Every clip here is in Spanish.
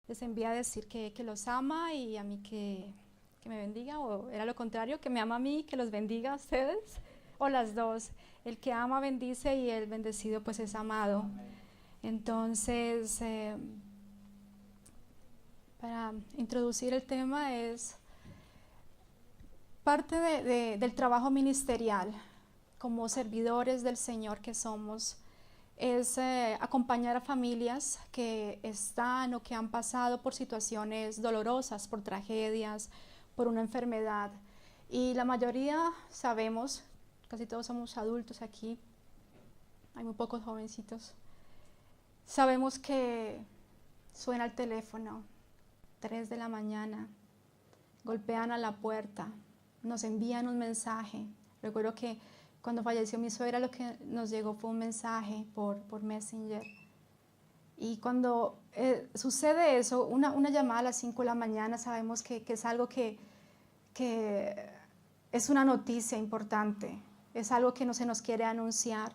les envía a decir que los ama y a mí que me bendiga, o era lo contrario, que me ama a mí, que los bendiga a ustedes, o las dos. El que ama bendice y el bendecido pues es amado. Entonces, para introducir el tema es parte del trabajo ministerial como servidores del Señor que somos, es acompañar a familias que están o que han pasado por situaciones dolorosas, por tragedias, por una enfermedad. Y la mayoría sabemos, casi todos somos adultos aquí, hay muy pocos jovencitos, sabemos que suena el teléfono, 3 de la mañana, golpean a la puerta, nos envían un mensaje. Recuerdo que cuando falleció mi suegra, lo que nos llegó fue un mensaje por Messenger. Y cuando sucede eso, una llamada a las 5 de la mañana, sabemos que es algo que es una noticia importante, es algo que no se nos quiere anunciar.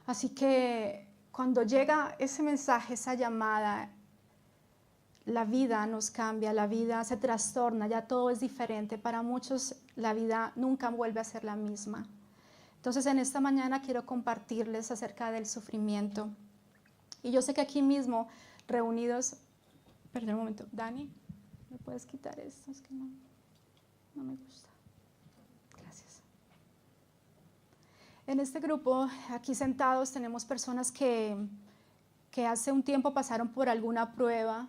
Así que cuando llega ese mensaje, esa llamada, la vida nos cambia, la vida se trastorna, ya todo es diferente. Para muchos la vida nunca vuelve a ser la misma. Entonces en esta mañana quiero compartirles acerca del sufrimiento. Y yo sé que aquí mismo, reunidos, perdón un momento, Dani, ¿me puedes quitar esto? Es que no me gusta. Gracias. En este grupo, aquí sentados, tenemos personas que hace un tiempo pasaron por alguna prueba,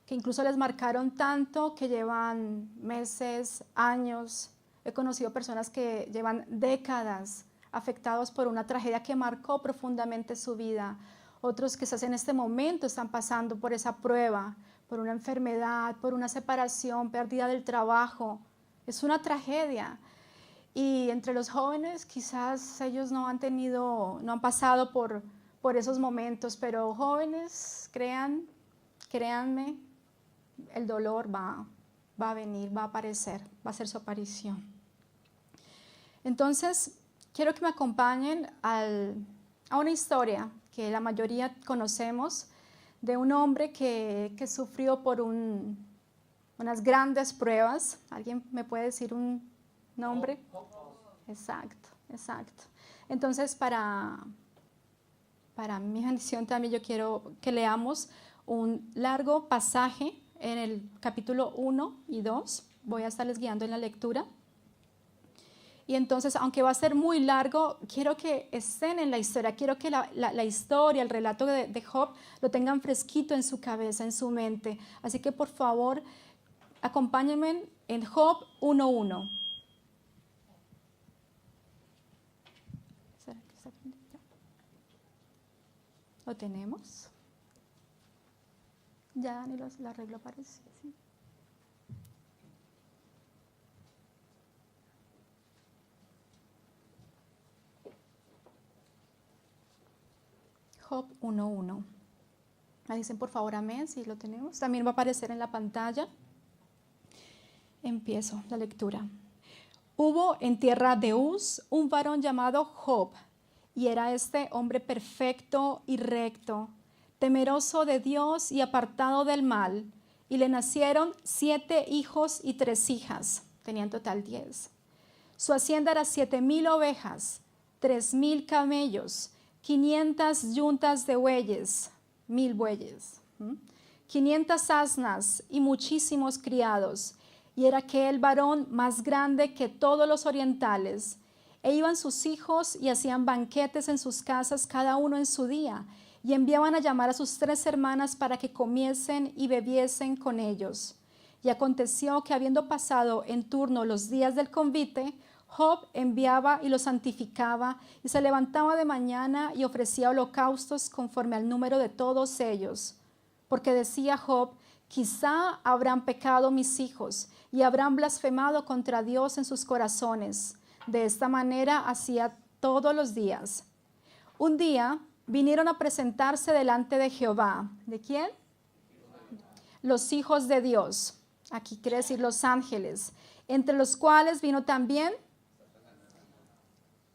que incluso les marcaron tanto que llevan meses, años. He conocido personas que llevan décadas afectados por una tragedia que marcó profundamente su vida. Otros quizás en este momento están pasando por esa prueba, por una enfermedad, por una separación, pérdida del trabajo. Es una tragedia. Y entre los jóvenes quizás ellos no han pasado por esos momentos, pero jóvenes, créanme, el dolor va a venir, va a aparecer, va a ser su aparición. Entonces, quiero que me acompañen a una historia que la mayoría conocemos, de un hombre que sufrió por unas grandes pruebas. ¿Alguien me puede decir un nombre? Exacto. Entonces, para mi bendición también yo quiero que leamos un largo pasaje en el capítulo 1 y 2, voy a estarles guiando en la lectura. Y entonces, aunque va a ser muy largo, quiero que estén en la historia, quiero que la historia, el relato de Job, lo tengan fresquito en su cabeza, en su mente. Así que, por favor, acompáñenme en Job 1:1. ¿Será que está aquí? ¿Lo tenemos? Ya ni lo arreglo, parece. ¿Sí? Job 1:1. Me dicen por favor amén si lo tenemos. También va a aparecer en la pantalla. Empiezo la lectura. Hubo en tierra de Uz un varón llamado Job, y era este hombre perfecto y recto, temeroso de Dios y apartado del mal, y le nacieron 7 hijos y 3 hijas, tenía en total 10. Su hacienda era 7,000 ovejas, 3,000 camellos, 500 yuntas de bueyes, 1,000 bueyes, 500 asnas y muchísimos criados, y era aquel varón más grande que todos los orientales. E iban sus hijos y hacían banquetes en sus casas, cada uno en su día, y enviaban a llamar a sus 3 hermanas para que comiesen y bebiesen con ellos. Y aconteció que, habiendo pasado en turno los días del convite, Job enviaba y los santificaba, y se levantaba de mañana y ofrecía holocaustos conforme al número de todos ellos. Porque decía Job: quizá habrán pecado mis hijos y habrán blasfemado contra Dios en sus corazones. De esta manera hacía todos los días. Un día vinieron a presentarse delante de Jehová. ¿De quién? Los hijos de Dios. Aquí quiere decir los ángeles, entre los cuales vino también,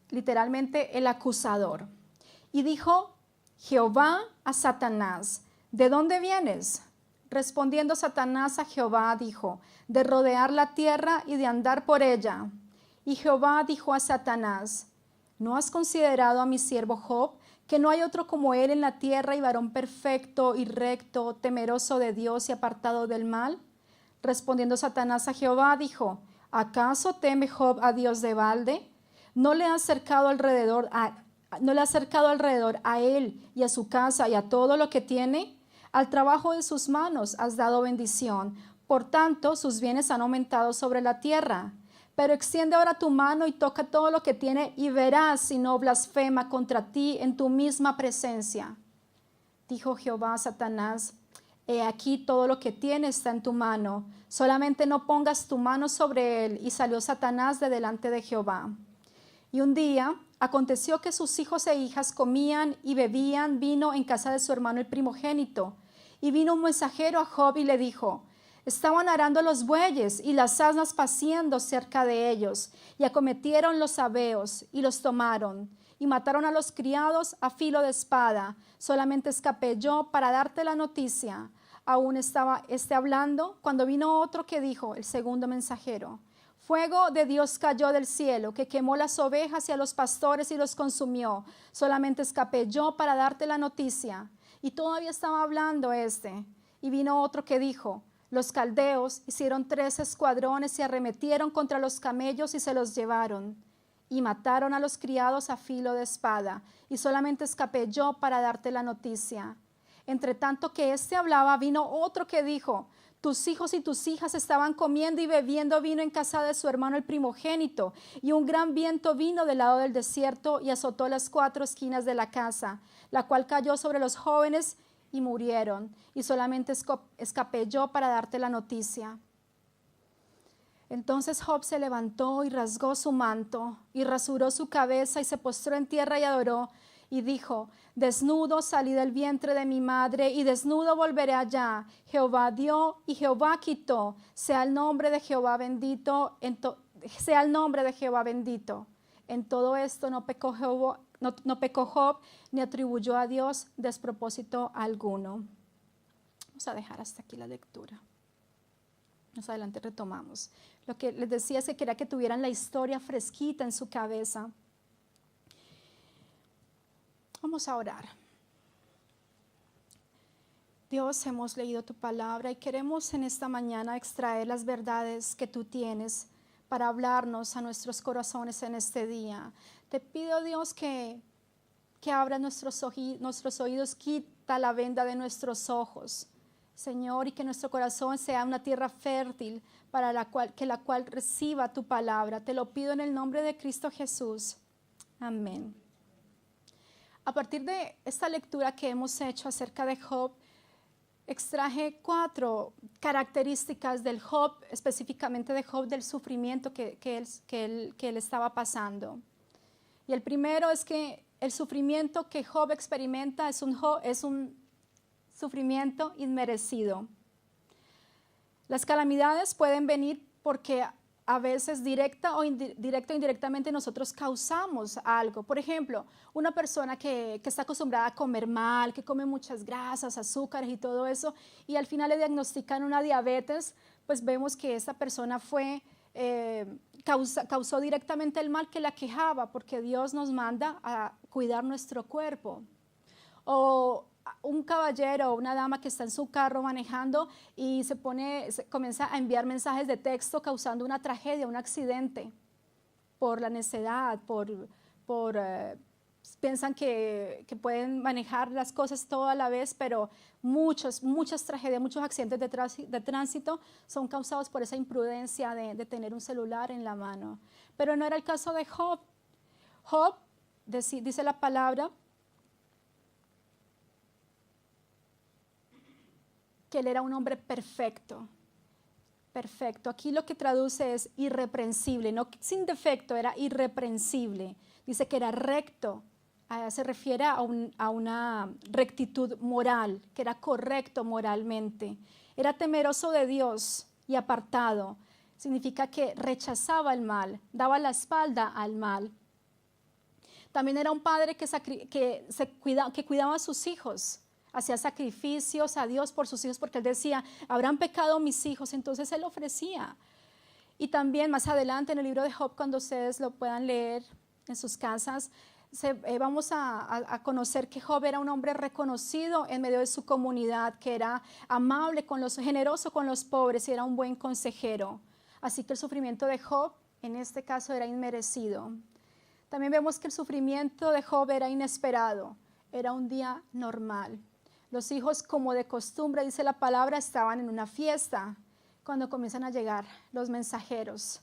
literalmente, el acusador. Y dijo Jehová a Satanás: ¿de dónde vienes? Respondiendo Satanás a Jehová, dijo, de rodear la tierra y de andar por ella. Y Jehová dijo a Satanás, ¿no has considerado a mi siervo Job, que no hay otro como él en la tierra y varón perfecto y recto, temeroso de Dios y apartado del mal? Respondiendo Satanás a Jehová, dijo, ¿acaso teme Job a Dios de balde? ¿No le ha acercado alrededor a él y a su casa y a todo lo que tiene? Al trabajo de sus manos has dado bendición, por tanto sus bienes han aumentado sobre la tierra. Pero extiende ahora tu mano y toca todo lo que tiene y verás si no blasfema contra ti en tu misma presencia. Dijo Jehová a Satanás, he aquí todo lo que tiene está en tu mano, solamente no pongas tu mano sobre él. Y salió Satanás de delante de Jehová. Y un día aconteció que sus hijos e hijas comían y bebían vino en casa de su hermano el primogénito. Y vino un mensajero a Job y le dijo, estaban arando los bueyes y las asnas paciendo cerca de ellos, y acometieron los sabeos y los tomaron, y mataron a los criados a filo de espada. Solamente escapé yo para darte la noticia. Aún estaba hablando cuando vino otro que dijo, el segundo mensajero, fuego de Dios cayó del cielo, que quemó las ovejas y a los pastores y los consumió. Solamente escapé yo para darte la noticia. Y todavía estaba hablando y vino otro que dijo, los caldeos hicieron 3 escuadrones y arremetieron contra los camellos y se los llevaron. Y mataron a los criados a filo de espada. Y solamente escapé yo para darte la noticia. Entre tanto que hablaba, vino otro que dijo, tus hijos y tus hijas estaban comiendo y bebiendo vino en casa de su hermano el primogénito, y un gran viento vino del lado del desierto y azotó las 4 esquinas de la casa, la cual cayó sobre los jóvenes y murieron, y solamente escapé yo para darte la noticia. Entonces Job se levantó y rasgó su manto, y rasuró su cabeza, y se postró en tierra y adoró, y dijo, desnudo salí del vientre de mi madre, y desnudo volveré allá. Jehová dio y Jehová quitó. Sea el nombre de Jehová bendito. Sea el nombre de Jehová bendito. En todo esto no pecó Job, ni atribuyó a Dios despropósito alguno. Vamos a dejar hasta aquí la lectura. Más adelante retomamos. Lo que les decía es que quería que tuvieran la historia fresquita en su cabeza. Vamos a orar. Dios, hemos leído tu palabra y queremos en esta mañana extraer las verdades que tú tienes para hablarnos a nuestros corazones en este día. Te pido, Dios, que abra nuestros oídos, quita la venda de nuestros ojos, Señor, y que nuestro corazón sea una tierra fértil para la cual reciba tu palabra. Te lo pido en el nombre de Cristo Jesús. Amén. A partir de esta lectura que hemos hecho acerca de Job, extraje 4 características del Job, específicamente de Job, del sufrimiento que él estaba pasando. Y el primero es que el sufrimiento que Job experimenta es un sufrimiento inmerecido. Las calamidades pueden venir porque a veces directa o indirectamente nosotros causamos algo. Por ejemplo, una persona que está acostumbrada a comer mal, que come muchas grasas, azúcares y todo eso, y al final le diagnostican una diabetes, pues vemos que esta persona causó directamente el mal que la quejaba, porque Dios nos manda a cuidar nuestro cuerpo. O un caballero o una dama que está en su carro manejando y comienza a enviar mensajes de texto causando una tragedia, un accidente, por la necedad, piensan que pueden manejar las cosas todo a la vez, pero muchas tragedias, muchos accidentes de tránsito son causados por esa imprudencia de tener un celular en la mano. Pero no era el caso de Job. Job, dice la palabra, que él era un hombre perfecto. Perfecto. Aquí lo que traduce es irreprensible, no sin defecto, era irreprensible. Dice que era recto, se refiere a una rectitud moral, que era correcto moralmente. Era temeroso de Dios y apartado. Significa que rechazaba el mal, daba la espalda al mal. También era un padre que cuidaba a sus hijos hacía sacrificios a Dios por sus hijos, porque él decía, habrán pecado mis hijos, entonces él ofrecía. Y también más adelante en el libro de Job, cuando ustedes lo puedan leer en sus casas, vamos a conocer que Job era un hombre reconocido en medio de su comunidad, que era amable generoso con los pobres y era un buen consejero. Así que el sufrimiento de Job en este caso era inmerecido. También vemos que el sufrimiento de Job era inesperado, era un día normal. Los hijos, como de costumbre, dice la palabra, estaban en una fiesta cuando comienzan a llegar los mensajeros.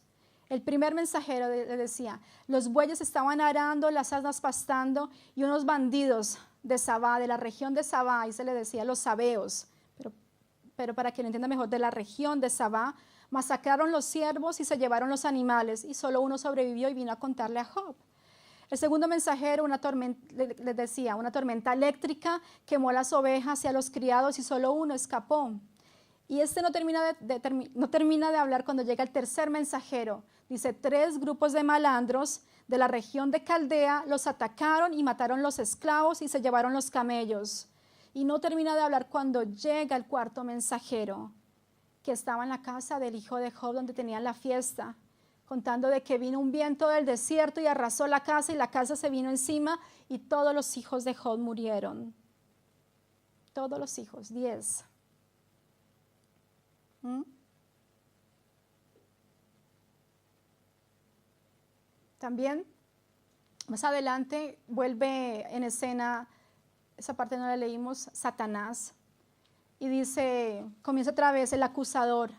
El primer mensajero le decía, los bueyes estaban arando, las asnas pastando y unos bandidos de Sabá, de la región de Sabá, y se le decía los sabeos, pero para que lo entienda mejor, de la región de Sabá, masacraron los siervos y se llevaron los animales, y solo uno sobrevivió y vino a contarle a Job. El segundo mensajero les decía, una tormenta eléctrica quemó las ovejas y a los criados y solo uno escapó. Y no termina de hablar cuando llega el tercer mensajero. Dice, 3 grupos de malandros de la región de Caldea los atacaron y mataron los esclavos y se llevaron los camellos. Y no termina de hablar cuando llega el cuarto mensajero, que estaba en la casa del hijo de Job donde tenían la fiesta, contando de que vino un viento del desierto y arrasó la casa y la casa se vino encima y todos los hijos de Job murieron. Todos los hijos, 10. También, más adelante, vuelve en escena, esa parte no la leímos, Satanás. Y dice, comienza otra vez el acusador,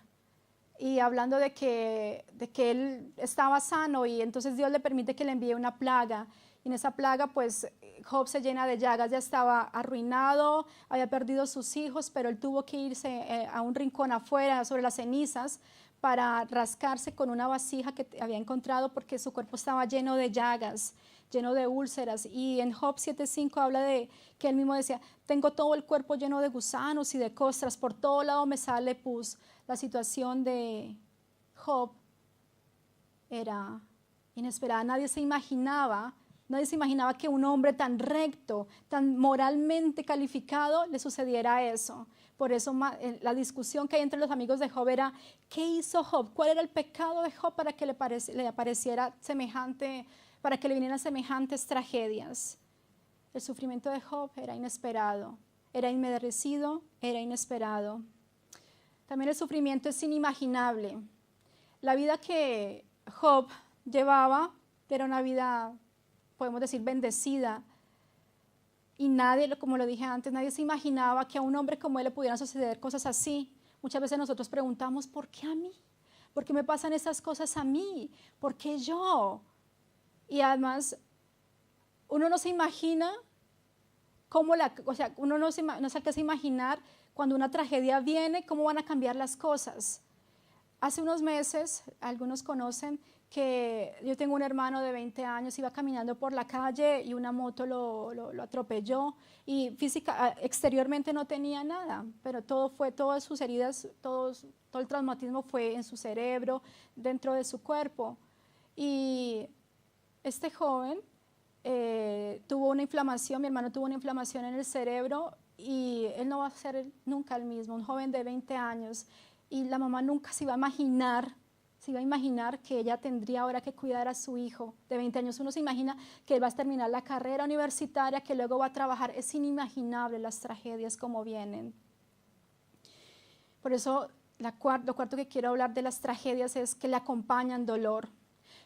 y hablando de que él estaba sano, y entonces Dios le permite que le envíe una plaga. Y en esa plaga, pues, Job se llena de llagas, ya estaba arruinado, había perdido sus hijos, pero él tuvo que irse a un rincón afuera, sobre las cenizas, para rascarse con una vasija que había encontrado, porque su cuerpo estaba lleno de llagas, lleno de úlceras. Y en Job 7:5 habla de que él mismo decía, tengo todo el cuerpo lleno de gusanos y de costras, por todo lado me sale pus. La situación de Job era inesperada. Nadie se imaginaba que un hombre tan recto, tan moralmente calificado, le sucediera eso. Por eso la discusión que hay entre los amigos de Job era, ¿qué hizo Job? ¿Cuál era el pecado de Job para que le apareciera semejante, para que le vinieran semejantes tragedias? El sufrimiento de Job era inesperado, era inmerecido, era inesperado. También el sufrimiento es inimaginable. La vida que Job llevaba era una vida, podemos decir, bendecida. Y nadie, como lo dije antes, nadie se imaginaba que a un hombre como él le pudieran suceder cosas así. Muchas veces nosotros preguntamos, ¿por qué a mí? ¿Por qué me pasan esas cosas a mí? ¿Por qué yo? Y además, uno no se imagina uno no se alcanza a imaginar cuando una tragedia viene, cómo van a cambiar las cosas. Hace unos meses, algunos conocen que yo tengo un hermano de 20 años, iba caminando por la calle y una moto lo atropelló, y exteriormente no tenía nada, pero todas sus heridas, todo el traumatismo fue en su cerebro, dentro de su cuerpo. Y este joven tuvo una inflamación, mi hermano tuvo una inflamación en el cerebro, y él no va a ser nunca el mismo, un joven de 20 años, y la mamá nunca se iba a imaginar que ella tendría ahora que cuidar a su hijo de 20 años. Uno se imagina que él va a terminar la carrera universitaria, que luego va a trabajar. Es inimaginable las tragedias como vienen. Por eso lo cuarto que quiero hablar de las tragedias es que le acompañan dolor.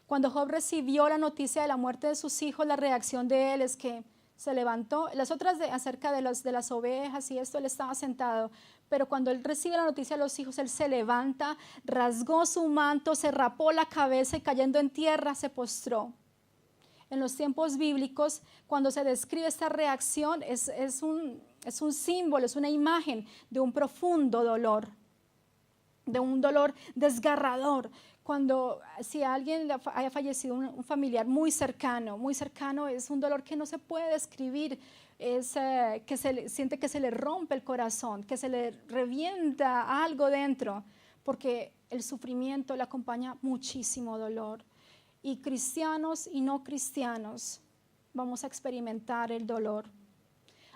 Cuando Job recibió la noticia de la muerte de sus hijos, la reacción de él es que se levantó. Las otras acerca de las ovejas y esto, él estaba sentado. Pero cuando él recibe la noticia de los hijos, él se levanta, rasgó su manto, se rapó la cabeza y cayendo en tierra se postró. En los tiempos bíblicos, cuando se describe esta reacción, es un símbolo, es una imagen de un profundo dolor, de un dolor desgarrador. Si alguien haya fallecido, un familiar muy cercano, es un dolor que no se puede describir. Siente que se le rompe el corazón, que se le revienta algo dentro, porque el sufrimiento le acompaña muchísimo dolor. Y cristianos y no cristianos vamos a experimentar el dolor.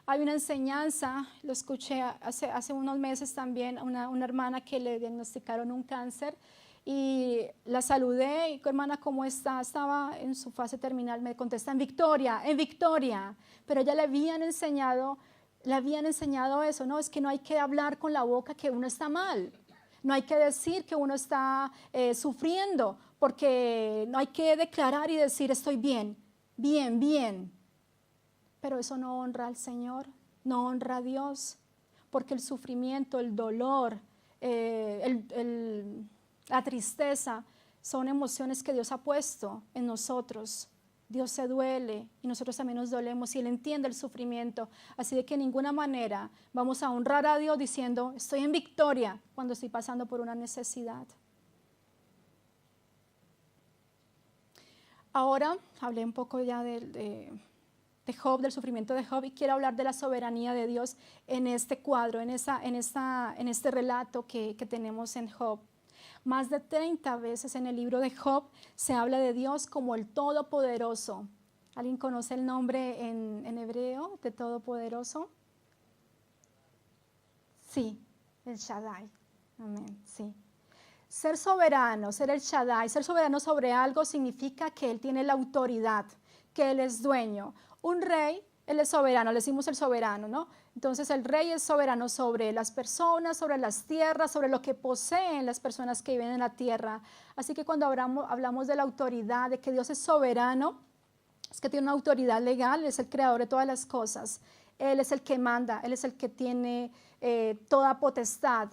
Hay una enseñanza, lo escuché hace unos meses también, una hermana que le diagnosticaron un cáncer y la saludé y, hermana, ¿cómo está? Estaba en su fase terminal, me contesta, en victoria, pero ella le habían enseñado eso, ¿no? Es que no hay que hablar con la boca que uno está mal, no hay que decir que uno está sufriendo, porque no hay que declarar y decir estoy bien, bien. Pero eso no honra al Señor, no honra a Dios, porque el sufrimiento, el dolor, la tristeza son emociones que Dios ha puesto en nosotros. Dios se duele y nosotros también nos dolemos y Él entiende el sufrimiento. Así de que de ninguna manera vamos a honrar a Dios diciendo estoy en victoria cuando estoy pasando por una necesidad. Ahora hablé un poco ya de Job, del sufrimiento de Job, y quiero hablar de la soberanía de Dios en este cuadro, en este relato que tenemos en Job. Más de 30 veces en el libro de Job se habla de Dios como el Todopoderoso. ¿Alguien conoce el nombre en hebreo de Todopoderoso? Sí, el Shaddai. Amén, sí. Ser soberano, ser el Shaddai, ser soberano sobre algo significa que Él tiene la autoridad, que Él es dueño. Un rey, Él es soberano, le decimos el soberano, ¿no? Entonces el rey es soberano sobre las personas, sobre las tierras, sobre lo que poseen las personas que viven en la tierra. Así que cuando hablamos de la autoridad, de que Dios es soberano, es que tiene una autoridad legal, es el creador de todas las cosas. Él es el que manda, Él es el que tiene toda potestad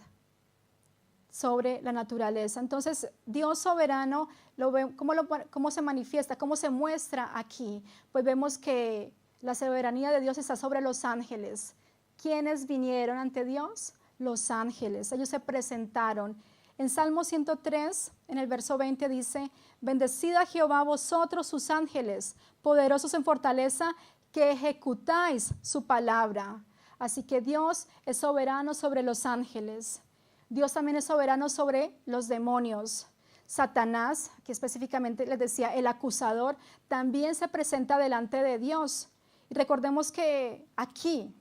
sobre la naturaleza. Entonces, Dios soberano, ¿cómo se manifiesta? ¿Cómo se muestra aquí? Pues vemos que la soberanía de Dios está sobre los ángeles. ¿Quiénes vinieron ante Dios? Los ángeles. Ellos se presentaron. En Salmo 103, en el verso 20 dice, bendecid a Jehová vosotros sus ángeles, poderosos en fortaleza, que ejecutáis su palabra. Así que Dios es soberano sobre los ángeles. Dios también es soberano sobre los demonios. Satanás, que específicamente les decía el acusador, también se presenta delante de Dios. Y recordemos que aquí,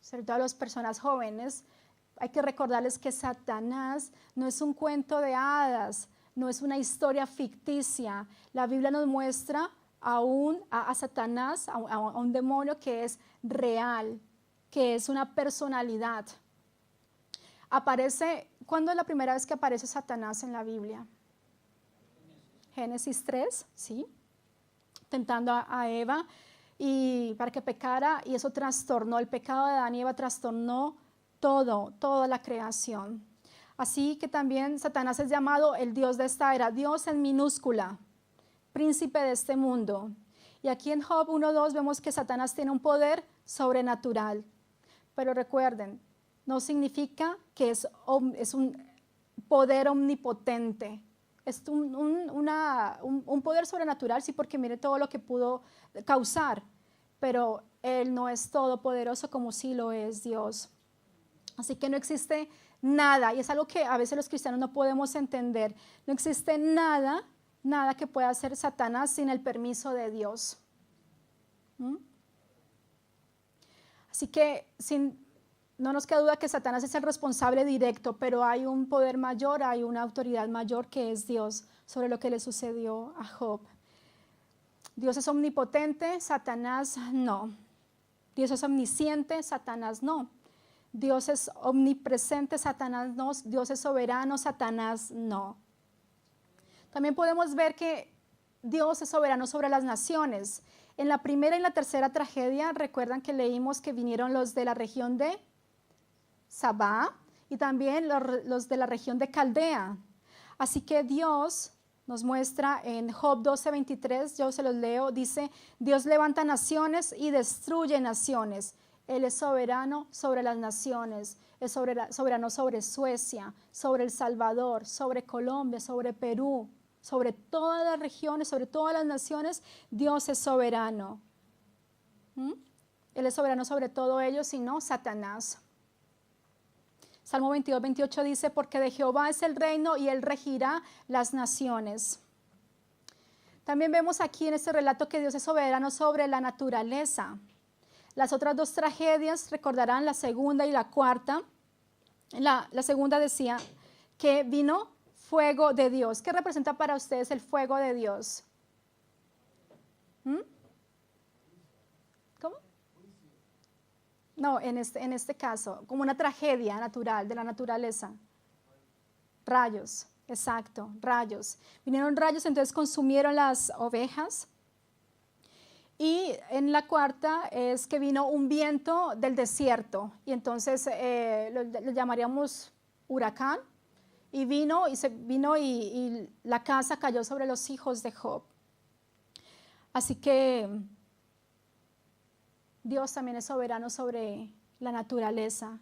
sobre todo a las personas jóvenes, hay que recordarles que Satanás no es un cuento de hadas, no es una historia ficticia. La Biblia nos muestra a Satanás, a un demonio que es real, que es una personalidad. ¿Cuándo es la primera vez que aparece Satanás en la Biblia? Génesis 3, ¿sí? Tentando a Eva y para que pecara, y eso trastornó, el pecado de Adán y Eva trastornó toda la creación. Así que también Satanás es llamado el Dios de esta era, Dios en minúscula, príncipe de este mundo. Y aquí en Job 1:2 vemos que Satanás tiene un poder sobrenatural. Pero recuerden, no significa que es un poder omnipotente. Es un poder sobrenatural, sí, porque mire todo lo que pudo causar, pero Él no es todopoderoso como sí lo es Dios. Así que no existe nada, y es algo que a veces los cristianos no podemos entender, no existe nada que pueda hacer Satanás sin el permiso de Dios. Así que no nos queda duda que Satanás es el responsable directo, pero hay un poder mayor, hay una autoridad mayor que es Dios sobre lo que le sucedió a Job. Dios es omnipotente, Satanás no. Dios es omnisciente, Satanás no. Dios es omnipresente, Satanás no. Dios es soberano, Satanás no. También podemos ver que Dios es soberano sobre las naciones. En la primera y la tercera tragedia, recuerdan que leímos que vinieron los de la región de Sabá y también los de la región de Caldea. Así que Dios nos muestra en Job 12:23, yo se los leo, dice, Dios levanta naciones y destruye naciones. Él es soberano sobre las naciones, es soberano sobre Suecia, sobre El Salvador, sobre Colombia, sobre Perú, sobre todas las regiones, sobre todas las naciones. Dios es soberano. Él es soberano sobre todo ello, sino Satanás. Salmo 22:28 dice, porque de Jehová es el reino y Él regirá las naciones. También vemos aquí en este relato que Dios es soberano sobre la naturaleza. Las otras dos tragedias, recordarán la segunda y la cuarta. La segunda decía que vino fuego de Dios. ¿Qué representa para ustedes el fuego de Dios? ¿Cómo? No, en este caso, como una tragedia natural, de la naturaleza. Rayos, exacto, rayos. Vinieron rayos, entonces consumieron las ovejas. Y en la cuarta es que vino un viento del desierto. Y entonces lo llamaríamos huracán. Y vino y la casa cayó sobre los hijos de Job. Así que Dios también es soberano sobre la naturaleza.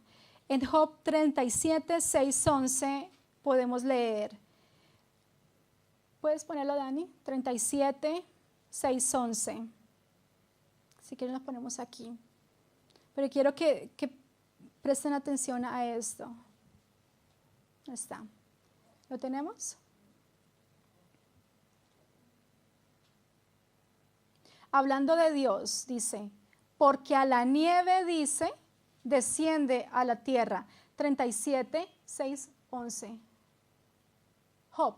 En Job 37, 6, 11 podemos leer. ¿Puedes ponerlo, Dani? 37, 6, 11. Si quieren lo ponemos aquí. Pero quiero que presten atención a esto. Ahí está. ¿Lo tenemos? Hablando de Dios, dice, porque a la nieve, dice, desciende a la tierra. 37, 6, 11. Job.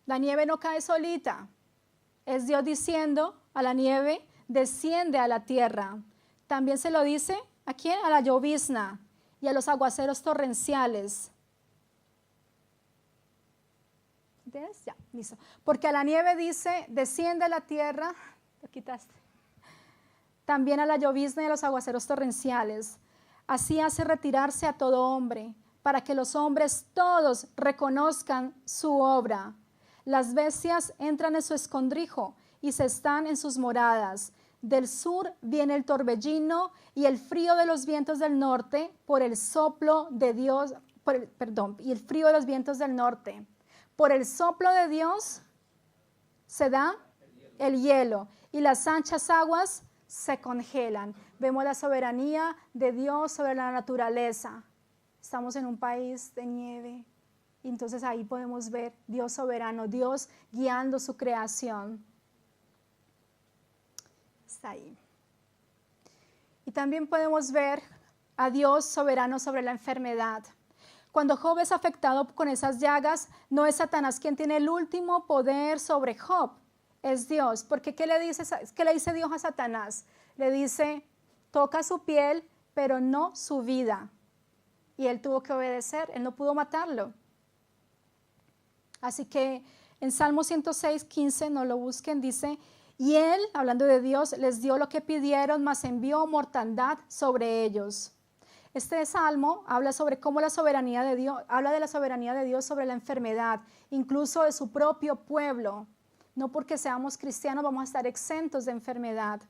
La nieve no cae solita. Es Dios diciendo a la nieve, desciende a la tierra. También se lo dice, ¿a quién? A la llovizna y a los aguaceros torrenciales. ¿Entiendes? Ya, listo. Porque a la nieve dice, desciende a la tierra, lo quitaste. También a la llovizna y a los aguaceros torrenciales. Así hace retirarse a todo hombre, para que los hombres todos reconozcan su obra. Las bestias entran en su escondrijo y se están en sus moradas. Del sur viene el torbellino y el frío de los vientos del norte por el soplo de Dios, y el frío de los vientos del norte. Por el soplo de Dios se da el hielo y las anchas aguas se congelan. Vemos la soberanía de Dios sobre la naturaleza. Estamos en un país de nieve. Y entonces ahí podemos ver Dios soberano, Dios guiando su creación. Está ahí. Y también podemos ver a Dios soberano sobre la enfermedad. Cuando Job es afectado con esas llagas, no es Satanás quien tiene el último poder sobre Job, es Dios. Porque ¿qué le dice Dios a Satanás? Le dice, toca su piel, pero no su vida. Y él tuvo que obedecer, él no pudo matarlo. Así que en Salmo 106, 15, no lo busquen, dice, y él, hablando de Dios, les dio lo que pidieron, mas envió mortandad sobre ellos. Este salmo habla sobre cómo la soberanía de Dios, habla de la soberanía de Dios sobre la enfermedad, incluso de su propio pueblo. No porque seamos cristianos vamos a estar exentos de enfermedad.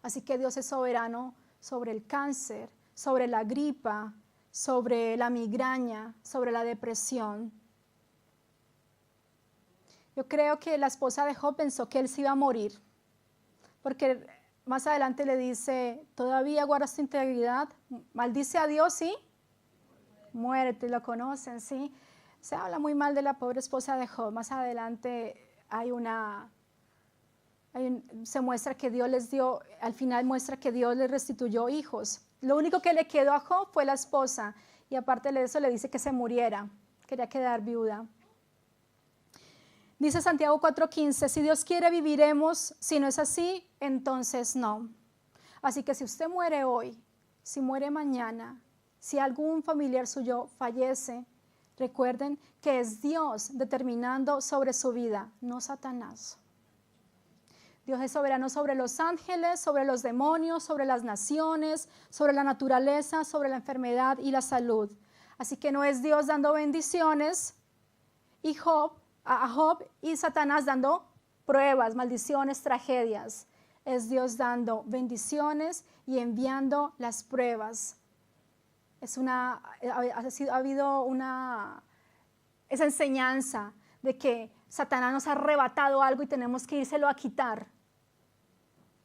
Así que Dios es soberano sobre el cáncer, sobre la gripa, sobre la migraña, sobre la depresión. Yo creo que la esposa de Job pensó que él se iba a morir, porque más adelante le dice, ¿todavía guardas tu integridad? Maldice a Dios, ¿sí? Muérete, lo conocen, ¿sí? Se habla muy mal de la pobre esposa de Job. Más adelante se muestra que Dios les dio, al final muestra que Dios les restituyó hijos. Lo único que le quedó a Job fue la esposa, y aparte de eso le dice que se muriera, quería quedar viuda. Dice Santiago 4:15, si Dios quiere viviremos, si no es así, entonces no. Así que si usted muere hoy, si muere mañana, si algún familiar suyo fallece, recuerden que es Dios determinando sobre su vida, no Satanás. Dios es soberano sobre los ángeles, sobre los demonios, sobre las naciones, sobre la naturaleza, sobre la enfermedad y la salud. Así que no es Dios dando bendiciones y a Job y Satanás dando pruebas, maldiciones, tragedias. Es Dios dando bendiciones y enviando las pruebas. Ha habido esa enseñanza de que Satanás nos ha arrebatado algo y tenemos que írselo a quitar.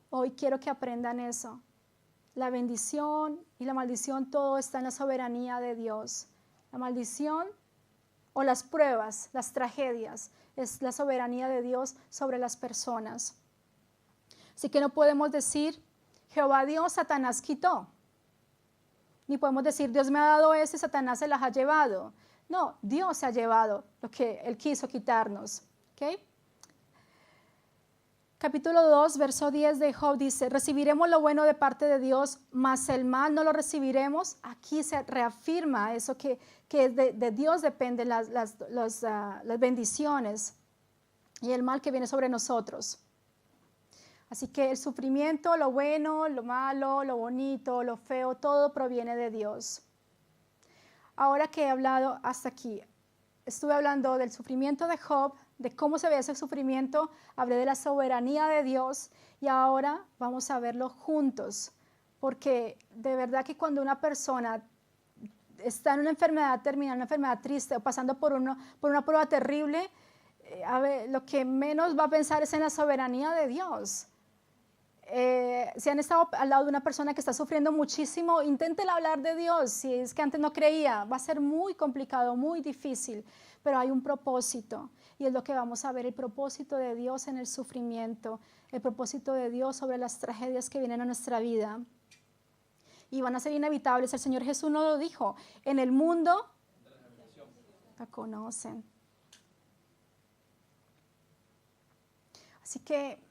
Hoy quiero que aprendan eso. La bendición y la maldición, todo está en la soberanía de Dios. La maldición o las pruebas, las tragedias. Es la soberanía de Dios sobre las personas. Así que no podemos decir, Jehová dio, Satanás quitó. Ni podemos decir, Dios me ha dado esto y Satanás se las ha llevado. No, Dios se ha llevado lo que Él quiso quitarnos. ¿Okay? Capítulo 2, verso 10 de Job dice, recibiremos lo bueno de parte de Dios, mas el mal no lo recibiremos. Aquí se reafirma eso que de Dios dependen las bendiciones y el mal que viene sobre nosotros. Así que el sufrimiento, lo bueno, lo malo, lo bonito, lo feo, todo proviene de Dios. Ahora que he hablado hasta aquí, estuve hablando del sufrimiento de Job, de cómo se ve ese sufrimiento, hablé de la soberanía de Dios y ahora vamos a verlo juntos, porque de verdad que cuando una persona está en una enfermedad terminal, una enfermedad triste o pasando por una prueba terrible, lo que menos va a pensar es en la soberanía de Dios. Si han estado al lado de una persona que está sufriendo muchísimo, inténtenle hablar de Dios. Si es que antes no creía, va a ser muy complicado, muy difícil, pero hay un propósito y es lo que vamos a ver, el propósito de Dios en el sufrimiento, el propósito de Dios sobre las tragedias que vienen a nuestra vida y van a ser inevitables. El Señor Jesús nos lo dijo, en el mundo la conocen. Así que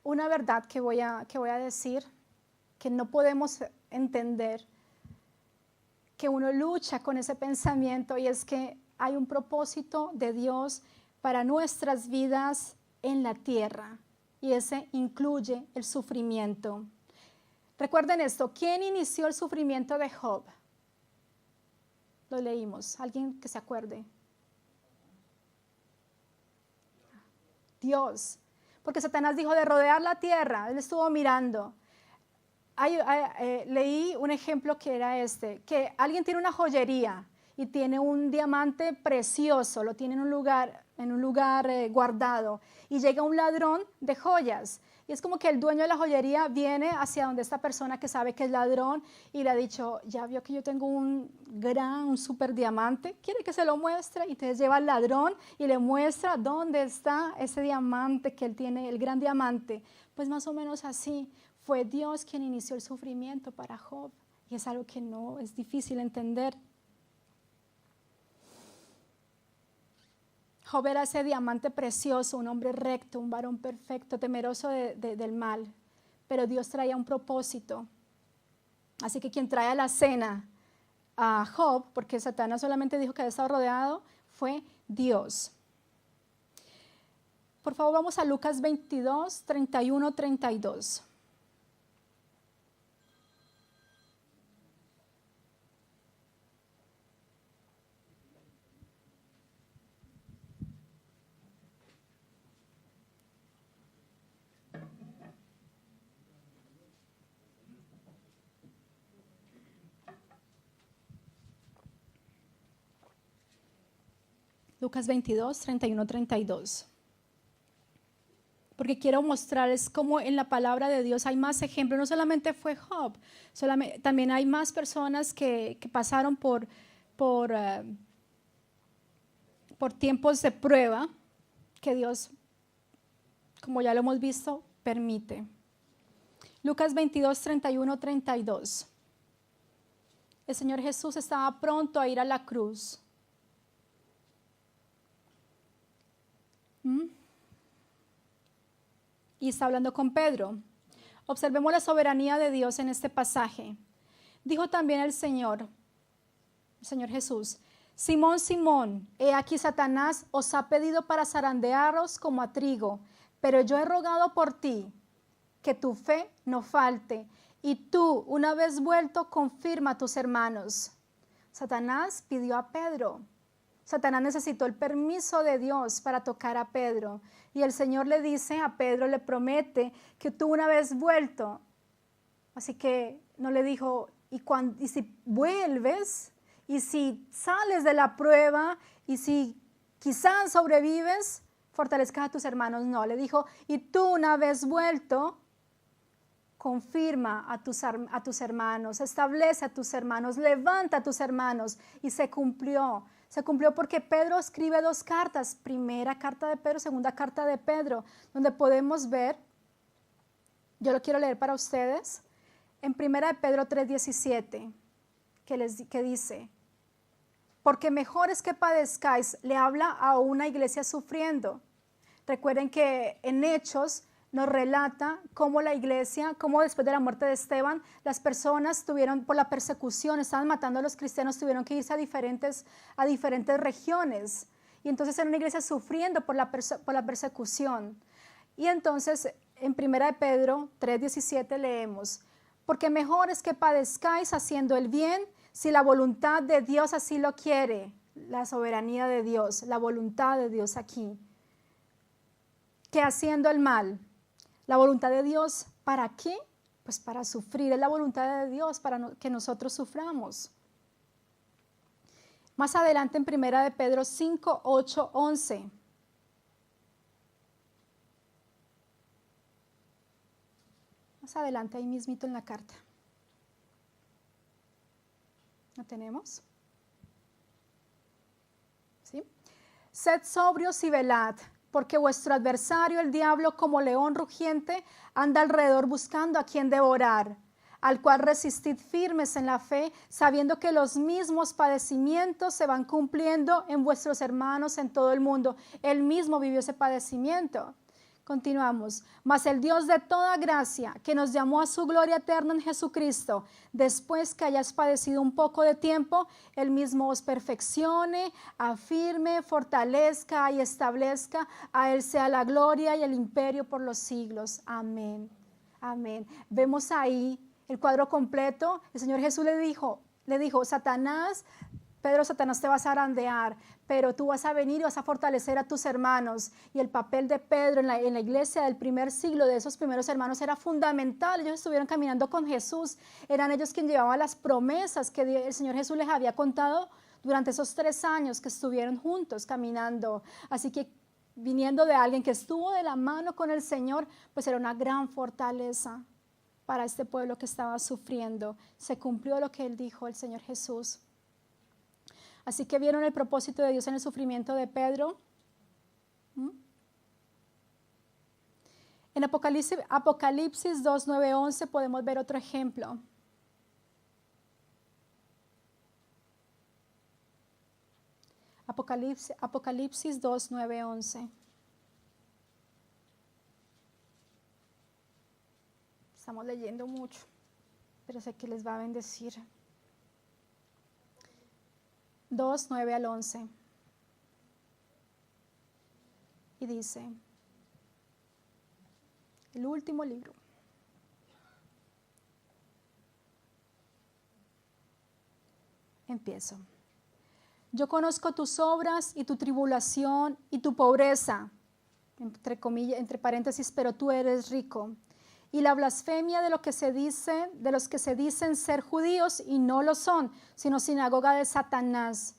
una verdad que voy a decir, que no podemos entender, que uno lucha con ese pensamiento, y es que hay un propósito de Dios para nuestras vidas en la tierra, y ese incluye el sufrimiento. Recuerden esto, ¿quién inició el sufrimiento de Job? Lo leímos, ¿alguien que se acuerde? Dios. Porque Satanás dijo de rodear la tierra, él estuvo mirando. Leí un ejemplo que era que alguien tiene una joyería y tiene un diamante precioso, lo tiene en un lugar guardado, y llega un ladrón de joyas. Y es como que el dueño de la joyería viene hacia donde esta persona que sabe que es ladrón y le ha dicho, ya vio que yo tengo un super diamante, quiere que se lo muestre, y entonces lleva al ladrón y le muestra dónde está ese diamante que él tiene, el gran diamante. Pues más o menos así fue Dios quien inició el sufrimiento para Job, y es algo que no es difícil entender. Job era ese diamante precioso, un hombre recto, un varón perfecto, temeroso del mal, pero Dios traía un propósito. Así que quien trae a la cena a Job, porque Satanás solamente dijo que había estado rodeado, fue Dios. Por favor, vamos a Lucas 22, 31, 32. Lucas 22, 31, 32. Porque quiero mostrarles cómo en la palabra de Dios hay más ejemplos. No solamente fue Job, también hay más personas que pasaron por tiempos de prueba que Dios, como ya lo hemos visto, permite. Lucas 22, 31, 32. El Señor Jesús estaba pronto a ir a la cruz. Y está hablando con Pedro. Observemos la soberanía de Dios en este pasaje. Dijo también el Señor Jesús, Simón, Simón, he aquí Satanás os ha pedido para zarandearos como a trigo, pero yo he rogado por ti, que tu fe no falte, y tú, una vez vuelto, confirma a tus hermanos. Satanás pidió a Pedro. Satanás necesitó el permiso de Dios para tocar a Pedro. Y el Señor le dice a Pedro, le promete que tú una vez vuelto. Así que no le dijo, y si vuelves, y si sales de la prueba, y si quizás sobrevives, fortalezcas a tus hermanos. No, le dijo, y tú una vez vuelto, confirma a tus hermanos, establece a tus hermanos, levanta a tus hermanos. Y se cumplió. Se cumplió porque Pedro escribe 2 cartas, primera carta de Pedro, segunda carta de Pedro, donde podemos ver, yo lo quiero leer para ustedes, en primera de Pedro 3:17, que dice, porque mejor es que padezcáis, le habla a una iglesia sufriendo. Recuerden que en Hechos nos relata cómo la iglesia, cómo después de la muerte de Esteban, las personas tuvieron, por la persecución, estaban matando a los cristianos, tuvieron que irse a diferentes regiones. Y entonces era una iglesia sufriendo por la persecución. Y entonces en 1 de Pedro 3:17 leemos, porque mejor es que padezcáis haciendo el bien, si la voluntad de Dios así lo quiere, la soberanía de Dios, la voluntad de Dios aquí, que haciendo el mal. La voluntad de Dios, ¿para qué? Pues para sufrir. Es la voluntad de Dios para que nosotros suframos. Más adelante en 1 de Pedro 5, 8, 11. Más adelante, ahí mismito en la carta. ¿Lo tenemos? ¿Sí? Sed sobrios y velad, porque vuestro adversario, el diablo, como león rugiente, anda alrededor buscando a quien devorar, al cual resistid firmes en la fe, sabiendo que los mismos padecimientos se van cumpliendo en vuestros hermanos en todo el mundo. Él mismo vivió ese padecimiento. Continuamos. Mas el Dios de toda gracia, que nos llamó a su gloria eterna en Jesucristo, después que hayáis padecido un poco de tiempo, Él mismo os perfeccione, afirme, fortalezca y establezca. A Él sea la gloria y el imperio por los siglos. Amén. Amén. Vemos ahí el cuadro completo. El Señor Jesús le dijo, Satanás, Pedro, Satanás te va a zarandear, pero tú vas a venir y vas a fortalecer a tus hermanos. Y el papel de Pedro en la iglesia del primer siglo, de esos primeros hermanos, era fundamental. Ellos estuvieron caminando con Jesús. Eran ellos quienes llevaban las promesas que el Señor Jesús les había contado durante esos 3 años que estuvieron juntos caminando. Así que viniendo de alguien que estuvo de la mano con el Señor, pues era una gran fortaleza para este pueblo que estaba sufriendo. Se cumplió lo que Él dijo, el Señor Jesús. Así que vieron el propósito de Dios en el sufrimiento de Pedro. En Apocalipsis 2, 9, 11 podemos ver otro ejemplo. Apocalipsis 2, 9, 11. Estamos leyendo mucho, pero sé que les va a bendecir. 2, 9 al 11. Y dice, el último libro. Empiezo. Yo conozco tus obras y tu tribulación y tu pobreza, entre comillas, entre paréntesis, pero tú eres rico. Y la blasfemia de los que se dicen ser judíos y no lo son, sino sinagoga de Satanás.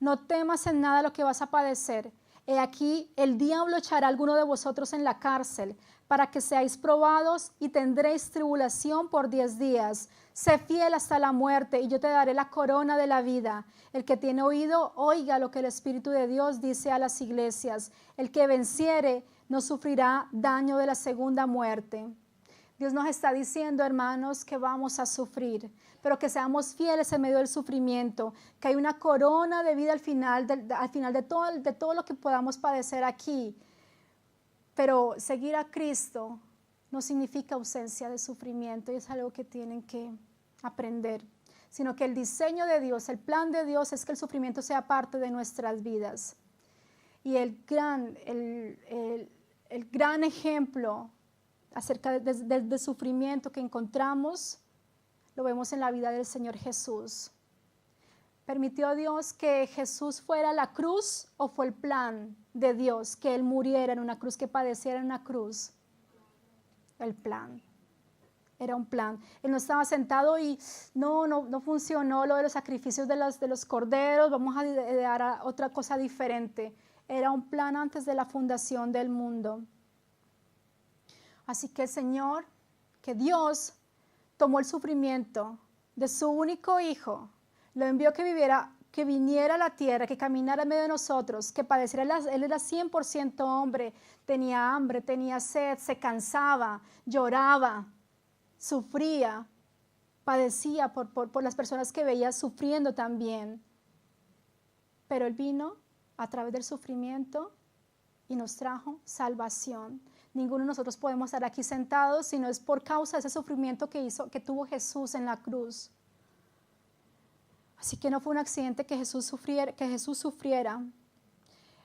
No temas en nada lo que vas a padecer. He aquí, el diablo echará a alguno de vosotros en la cárcel, para que seáis probados y tendréis tribulación por 10 días. Sé fiel hasta la muerte y yo te daré la corona de la vida. El que tiene oído, oiga lo que el Espíritu de Dios dice a las iglesias. El que venciere no sufrirá daño de la segunda muerte. Dios nos está diciendo, hermanos, que vamos a sufrir, pero que seamos fieles en medio del sufrimiento, que hay una corona de vida al final de todo lo que podamos padecer aquí. Pero seguir a Cristo no significa ausencia de sufrimiento y es algo que tienen que aprender, sino que el diseño de Dios, el plan de Dios es que el sufrimiento sea parte de nuestras vidas. Y el gran ejemplo acerca del sufrimiento que encontramos, lo vemos en la vida del Señor Jesús. ¿Permitió Dios que Jesús fuera a la cruz o fue el plan de Dios que Él muriera en una cruz, que padeciera en una cruz? El plan. Era un plan. Él no estaba sentado y no funcionó lo de los sacrificios de los corderos, vamos a dar a otra cosa diferente. Era un plan antes de la fundación del mundo. Así que el Señor que Dios tomó el sufrimiento de su único hijo, lo envió que viniera a la tierra, que caminara en medio de nosotros, que padeciera. Él era 100% hombre, tenía hambre, tenía sed, se cansaba, lloraba, sufría, padecía por las personas que veía sufriendo también. Pero Él vino a través del sufrimiento y nos trajo salvación. Ninguno de nosotros podemos estar aquí sentados si no es por causa de ese sufrimiento que tuvo Jesús en la cruz. Así que no fue un accidente que Jesús sufriera.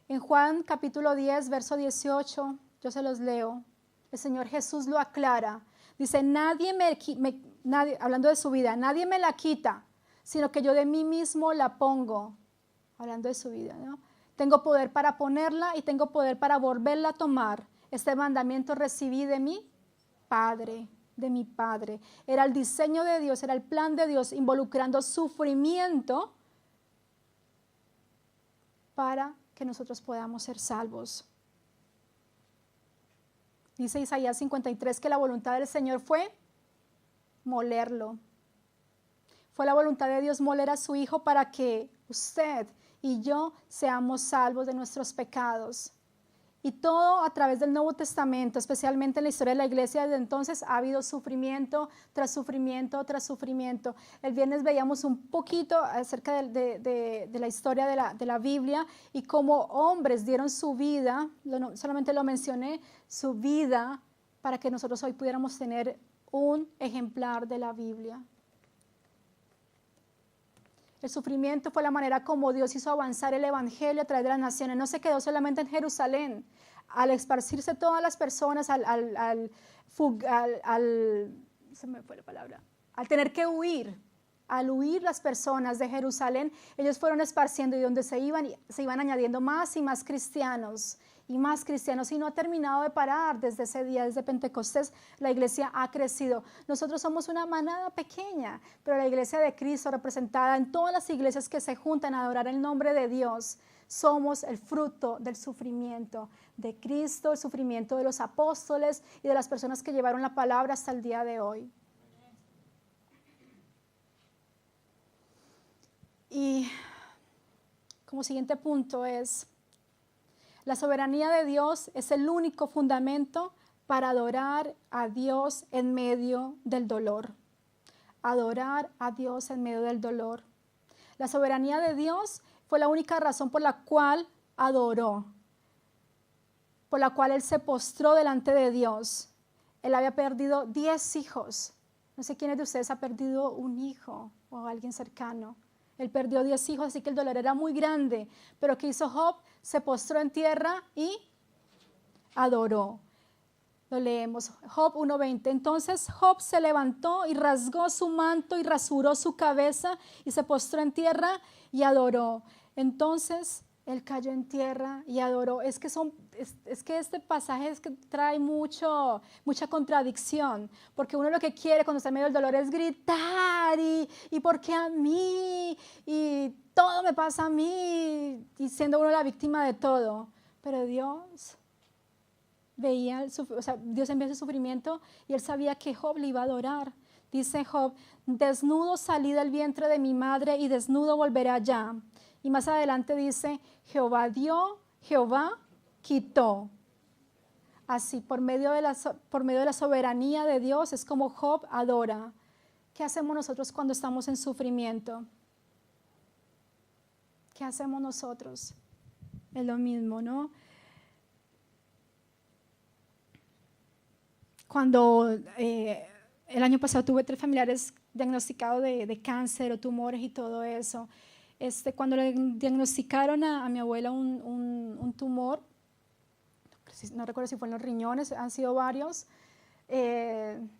En Juan capítulo 10, verso 18, yo se los leo. El Señor Jesús lo aclara. Dice, nadie, hablando de su vida, nadie me la quita, sino que yo de mí mismo la pongo. Hablando de su vida, ¿no? Tengo poder para ponerla y tengo poder para volverla a tomar. Este mandamiento recibí de mi Padre. De mi Padre. Era el diseño de Dios, era el plan de Dios involucrando sufrimiento para que nosotros podamos ser salvos. Dice Isaías 53 que la voluntad del Señor fue molerlo. Fue la voluntad de Dios moler a su Hijo para que usted y yo seamos salvos de nuestros pecados. Y todo a través del Nuevo Testamento, especialmente en la historia de la iglesia, desde entonces ha habido sufrimiento tras sufrimiento tras sufrimiento. El viernes veíamos un poquito acerca de la historia de la Biblia y cómo hombres dieron su vida, solamente lo mencioné, su vida para que nosotros hoy pudiéramos tener un ejemplar de la Biblia. El sufrimiento fue la manera como Dios hizo avanzar el evangelio a través de las naciones. No se quedó solamente en Jerusalén. Al esparcirse todas las personas, se me fue la palabra, al tener que huir, al huir las personas de Jerusalén, ellos fueron esparciendo y donde se iban añadiendo más y más cristianos. Y más cristianos, y no ha terminado de parar desde ese día, desde Pentecostés, la iglesia ha crecido. Nosotros somos una manada pequeña, pero la iglesia de Cristo, representada en todas las iglesias que se juntan a adorar el nombre de Dios, somos el fruto del sufrimiento de Cristo, el sufrimiento de los apóstoles y de las personas que llevaron la palabra hasta el día de hoy. Y como siguiente punto es, la soberanía de Dios es el único fundamento para adorar a Dios en medio del dolor. Adorar a Dios en medio del dolor. La soberanía de Dios fue la única razón por la cual adoró, por la cual Él se postró delante de Dios. Él había perdido 10 hijos. No sé quiénes de ustedes ha perdido un hijo o alguien cercano. Él perdió 10 hijos, así que el dolor era muy grande. Pero ¿qué hizo Job? Se postró en tierra y adoró. Lo leemos, Job 1:20. Entonces Job se levantó y rasgó su manto y rasuró su cabeza y se postró en tierra y adoró. Entonces él cayó en tierra y adoró. Es que este pasaje es que trae mucha contradicción, porque uno lo que quiere cuando está en medio del dolor es gritar y ¿por qué a mí? Y todo me pasa a mí, y siendo uno la víctima de todo. Pero Dios veía, Dios envió ese sufrimiento y Él sabía que Job le iba a adorar. Dice Job, desnudo salí del vientre de mi madre y desnudo volveré allá. Y más adelante dice, Jehová dio, Jehová quitó. Así, por medio de la soberanía de Dios, es como Job adora. ¿Qué hacemos nosotros cuando estamos en sufrimiento? ¿Qué hacemos nosotros? Es lo mismo, ¿no? Cuando el año pasado tuve 3 familiares diagnosticados de cáncer o tumores y todo eso, cuando le diagnosticaron a mi abuela un tumor, no recuerdo si fue en los riñones, han sido varios,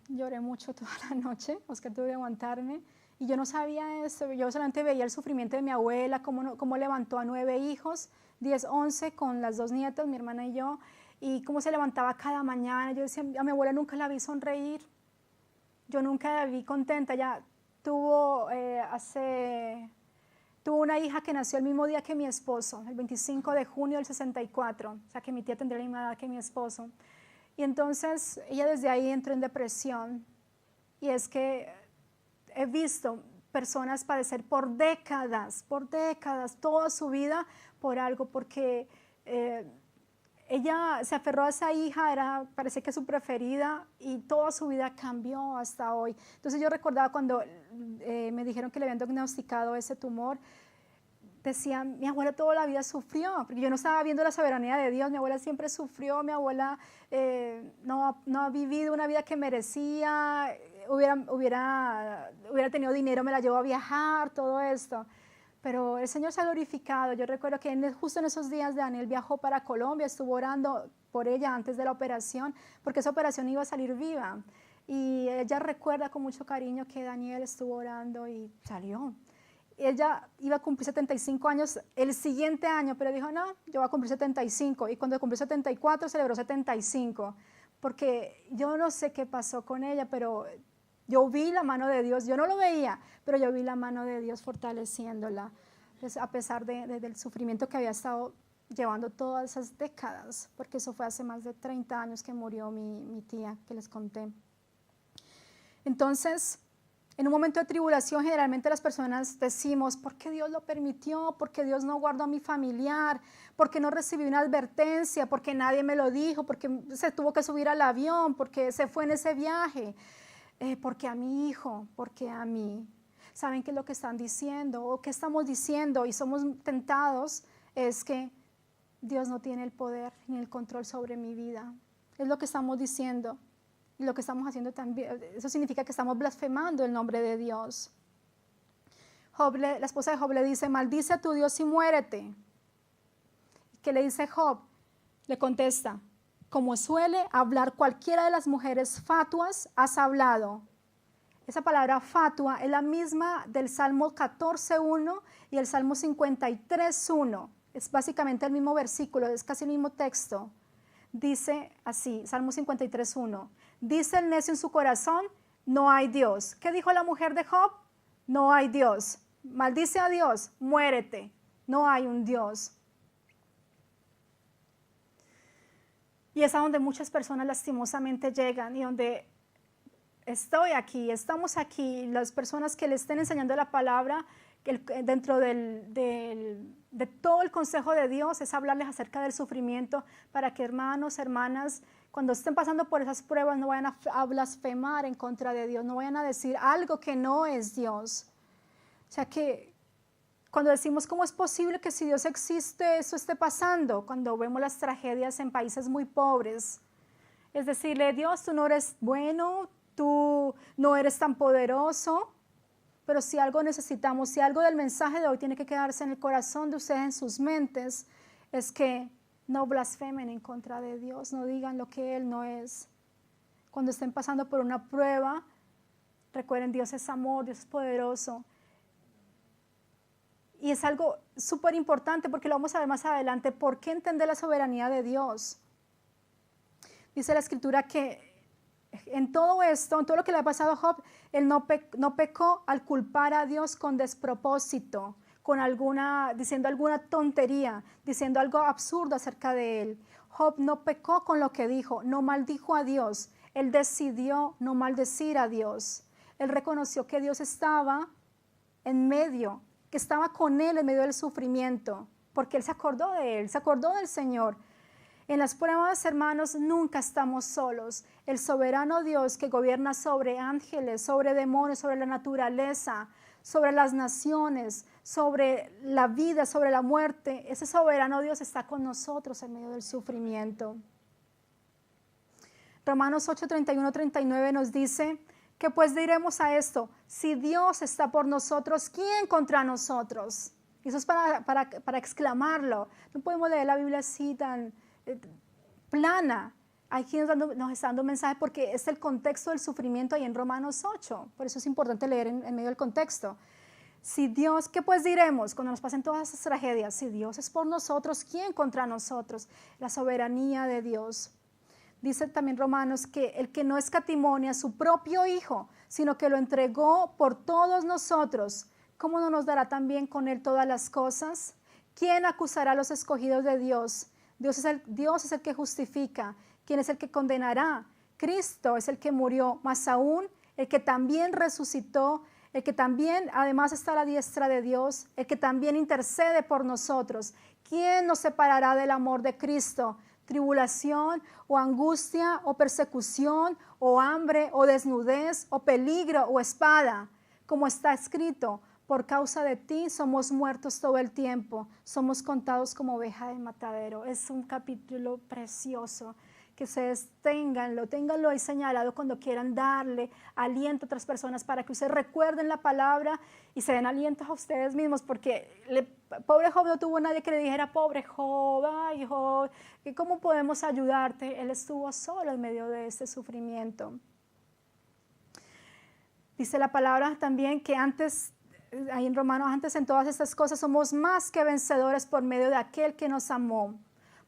lloré mucho toda la noche, Oscar tuve que aguantarme, y yo no sabía eso, yo solamente veía el sufrimiento de mi abuela, cómo levantó a 9 hijos, 10, 11, con las 2 nietas, mi hermana y yo, y cómo se levantaba cada mañana. Yo decía, a mi abuela nunca la vi sonreír, yo nunca la vi contenta. Ya tuvo una hija que nació el mismo día que mi esposo, el 25 de junio del 64, o sea que mi tía tendría la misma edad que mi esposo. Y entonces ella desde ahí entró en depresión, Y es que he visto personas padecer por décadas, toda su vida por algo, porque ella se aferró a esa hija, parece que su preferida, y toda su vida cambió hasta hoy. Entonces yo recordaba cuando me dijeron que le habían diagnosticado ese tumor, decía, mi abuela toda la vida sufrió, porque yo no estaba viendo la soberanía de Dios, mi abuela siempre sufrió, mi abuela no ha vivido una vida que merecía, hubiera tenido dinero, me la llevó a viajar, todo esto. Pero el Señor se ha glorificado. Yo recuerdo que justo en esos días Daniel viajó para Colombia, estuvo orando por ella antes de la operación, porque esa operación iba a salir viva. Y ella recuerda con mucho cariño que Daniel estuvo orando y salió. Ella iba a cumplir 75 años el siguiente año, pero dijo, no, yo voy a cumplir 75. Y cuando cumplió 74, celebró 75. Porque yo no sé qué pasó con ella, pero yo vi la mano de Dios. Yo no lo veía, pero yo vi la mano de Dios fortaleciéndola, pues, a pesar del sufrimiento que había estado llevando todas esas décadas, porque eso fue hace más de 30 años que murió mi tía, que les conté. Entonces, en un momento de tribulación, generalmente las personas decimos, ¿por qué Dios lo permitió? ¿Por qué Dios no guardó a mi familiar? ¿Por qué no recibí una advertencia? ¿Por qué nadie me lo dijo? ¿Por qué se tuvo que subir al avión? ¿Por qué se fue en ese viaje? ¿Por qué a mi hijo? ¿Por qué a mí? ¿Saben qué es lo que están diciendo? ¿O qué estamos diciendo? Y somos tentados, es que Dios no tiene el poder ni el control sobre mi vida. Es lo que estamos diciendo. Y lo que estamos haciendo también, eso significa que estamos blasfemando el nombre de Dios. La esposa de Job le dice, maldice a tu Dios y muérete. ¿Qué le dice Job? Le contesta, como suele hablar cualquiera de las mujeres fatuas, has hablado. Esa palabra fatua es la misma del Salmo 14.1 y el Salmo 53.1. Es básicamente el mismo versículo, es casi el mismo texto. Dice así, Salmo 53.1. Dice el necio en su corazón, no hay Dios. ¿Qué dijo la mujer de Job? No hay Dios. Maldice a Dios, muérete. No hay un Dios. Y es a donde muchas personas lastimosamente llegan y donde estamos aquí, las personas que le estén enseñando la palabra, dentro de todo el consejo de Dios es hablarles acerca del sufrimiento para que hermanos, hermanas, cuando estén pasando por esas pruebas no vayan a blasfemar en contra de Dios, no vayan a decir algo que no es Dios. O sea que cuando decimos cómo es posible que si Dios existe eso esté pasando, cuando vemos las tragedias en países muy pobres, es decirle, Dios, tú no eres bueno, tú no eres tan poderoso, pero si algo necesitamos, si algo del mensaje de hoy tiene que quedarse en el corazón de ustedes, en sus mentes, es que no blasfemen en contra de Dios, no digan lo que Él no es. Cuando estén pasando por una prueba, recuerden, Dios es amor, Dios es poderoso. Y es algo súper importante porque lo vamos a ver más adelante. ¿Por qué entender la soberanía de Dios? Dice la Escritura que en todo esto, en todo lo que le ha pasado a Job, él no pecó al culpar a Dios con despropósito, diciendo alguna tontería, diciendo algo absurdo acerca de él. Job no pecó con lo que dijo, no maldijo a Dios. Él decidió no maldecir a Dios. Él reconoció que Dios estaba en medio, que estaba con él en medio del sufrimiento, porque él se acordó de él, se acordó del Señor. En las pruebas, hermanos, nunca estamos solos. El soberano Dios que gobierna sobre ángeles, sobre demonios, sobre la naturaleza, sobre las naciones, sobre la vida, sobre la muerte, ese soberano Dios está con nosotros en medio del sufrimiento. Romanos 8, 31, 39 nos dice, ¿qué pues diremos a esto? Si Dios está por nosotros, ¿quién contra nosotros? Y eso es para exclamarlo. No podemos leer la Biblia así tan plana. Aquí nos está dando un mensaje porque es el contexto del sufrimiento ahí en Romanos 8. Por eso es importante leer en medio del contexto. Si Dios, ¿qué pues diremos cuando nos pasen todas esas tragedias? Si Dios es por nosotros, ¿quién contra nosotros? La soberanía de Dios. Dice también Romanos que el que no escatimó a su propio Hijo, sino que lo entregó por todos nosotros, ¿cómo no nos dará también con él todas las cosas? ¿Quién acusará a los escogidos de Dios? Dios es el que justifica. ¿Quién es el que condenará? Cristo es el que murió, más aún el que también resucitó, el que también además está a la diestra de Dios, el que también intercede por nosotros. ¿Quién nos separará del amor de Cristo? ¿Tribulación o angustia o persecución o hambre o desnudez o peligro o espada? Como está escrito, por causa de ti somos muertos todo el tiempo, somos contados como oveja de matadero. Es un capítulo precioso. Que ustedes ténganlo ahí señalado cuando quieran darle aliento a otras personas, para que ustedes recuerden la palabra y se den alientos a ustedes mismos, porque pobre Job no tuvo nadie que le dijera, pobre Job, ay Job, ¿cómo podemos ayudarte? Él estuvo solo en medio de este sufrimiento. Dice la palabra también que antes, ahí en Romanos, antes en todas estas cosas somos más que vencedores por medio de aquel que nos amó.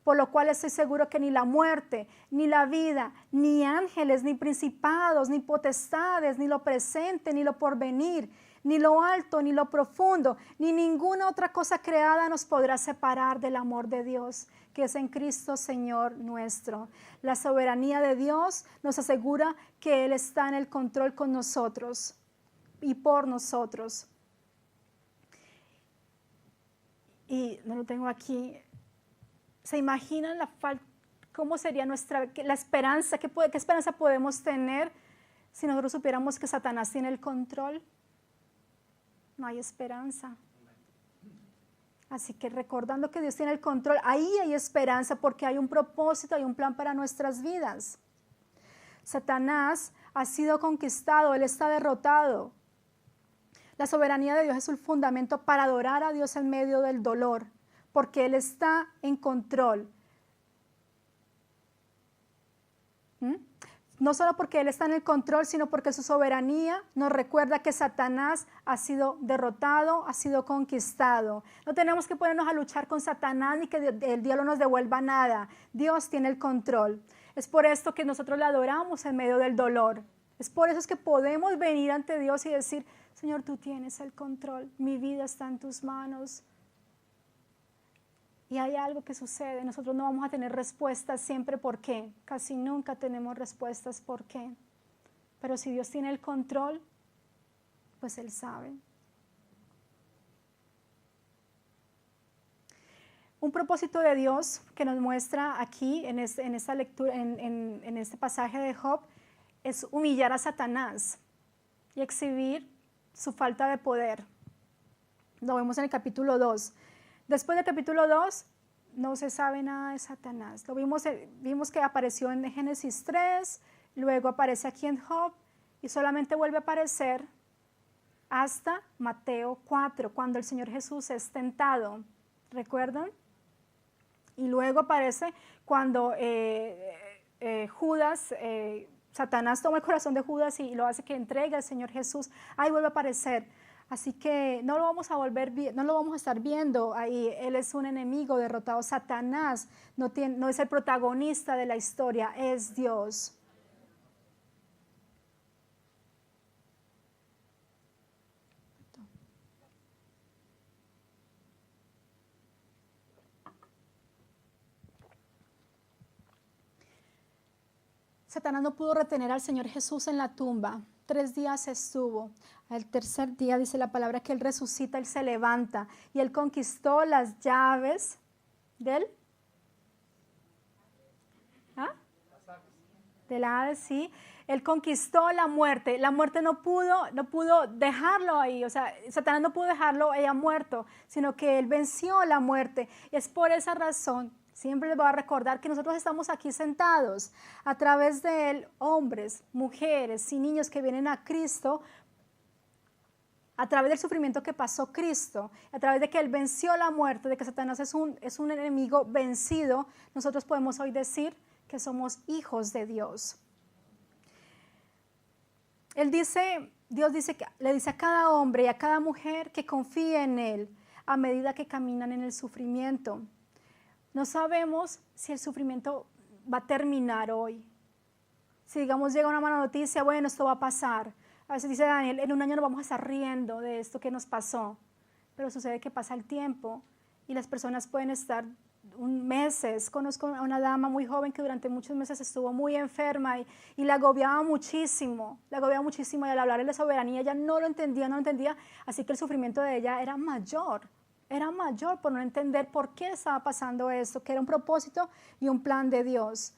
Por lo cual estoy seguro que ni la muerte, ni la vida, ni ángeles, ni principados, ni potestades, ni lo presente, ni lo porvenir, ni lo alto, ni lo profundo, ni ninguna otra cosa creada nos podrá separar del amor de Dios, que es en Cristo Señor nuestro. La soberanía de Dios nos asegura que Él está en el control con nosotros y por nosotros. Y no lo tengo aquí. ¿Se imaginan cómo sería la esperanza? ¿Qué esperanza podemos tener si nosotros supiéramos que Satanás tiene el control? No hay esperanza. Así que recordando que Dios tiene el control, ahí hay esperanza, porque hay un propósito, hay un plan para nuestras vidas. Satanás ha sido conquistado, él está derrotado. La soberanía de Dios es un fundamento para adorar a Dios en medio del dolor, porque Él está en control. No solo porque Él está en el control, sino porque su soberanía nos recuerda que Satanás ha sido derrotado, ha sido conquistado. No tenemos que ponernos a luchar con Satanás ni que el diablo nos devuelva nada. Dios tiene el control. Es por esto que nosotros le adoramos en medio del dolor. Es por eso es que podemos venir ante Dios y decir, Señor, tú tienes el control, mi vida está en tus manos. Y hay algo que sucede, nosotros no vamos a tener respuestas siempre por qué, casi nunca tenemos respuestas por qué, pero si Dios tiene el control, pues Él sabe. Un propósito de Dios que nos muestra aquí en esta lectura, en este pasaje de Job, es humillar a Satanás y exhibir su falta de poder. Lo vemos en el capítulo 2. Después del capítulo 2 no se sabe nada de Satanás. Vimos que apareció en Génesis 3, luego aparece aquí en Job y solamente vuelve a aparecer hasta Mateo 4, cuando el Señor Jesús es tentado. ¿Recuerdan? Y luego aparece cuando Satanás toma el corazón de Judas y lo hace que entregue al Señor Jesús. Ahí vuelve a aparecer. Así que no lo vamos a estar viendo ahí. Él es un enemigo derrotado. Satanás no es el protagonista de la historia, es Dios. Satanás no pudo retener al Señor Jesús en la tumba. 3 días estuvo. Al tercer día dice la palabra que Él resucita, Él se levanta y Él conquistó las llaves del Hades, sí. Él conquistó la muerte. La muerte no pudo dejarlo ahí. O sea, Satanás no pudo dejarlo ahí muerto, sino que Él venció la muerte. Y es por esa razón. Siempre les voy a recordar que nosotros estamos aquí sentados. A través de Él, hombres, mujeres y niños que vienen a Cristo, a través del sufrimiento que pasó Cristo, a través de que Él venció la muerte, de que Satanás es un enemigo vencido, nosotros podemos hoy decir que somos hijos de Dios. Dios le dice a cada hombre y a cada mujer que confíe en Él a medida que caminan en el sufrimiento. No sabemos si el sufrimiento va a terminar hoy. Si digamos llega una mala noticia, bueno, esto va a pasar. A veces dice Daniel, en un año nos vamos a estar riendo de esto que nos pasó. Pero sucede que pasa el tiempo y las personas pueden estar meses. Conozco a una dama muy joven que durante muchos meses estuvo muy enferma y la agobiaba muchísimo. La agobiaba muchísimo y al hablar de la soberanía ella no lo entendía. Así que el sufrimiento de ella era mayor por no entender por qué estaba pasando esto, que era un propósito y un plan de Dios.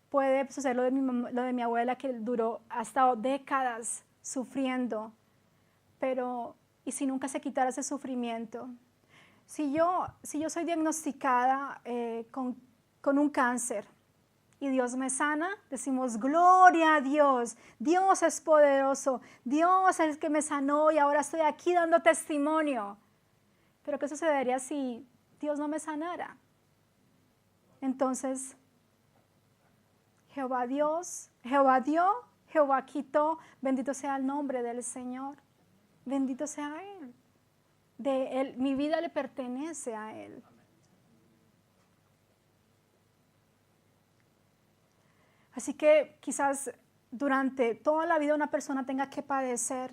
Puede suceder lo de mi abuela, que ha estado décadas sufriendo, pero ¿y si nunca se quitara ese sufrimiento? Si yo soy diagnosticada con un cáncer y Dios me sana, decimos gloria a Dios, Dios es poderoso, Dios es el que me sanó y ahora estoy aquí dando testimonio. Pero ¿qué sucedería si Dios no me sanara? Entonces, Jehová dio, Jehová quitó, bendito sea el nombre del Señor, bendito sea Él. De Él, mi vida le pertenece a Él. Así que quizás durante toda la vida una persona tenga que padecer,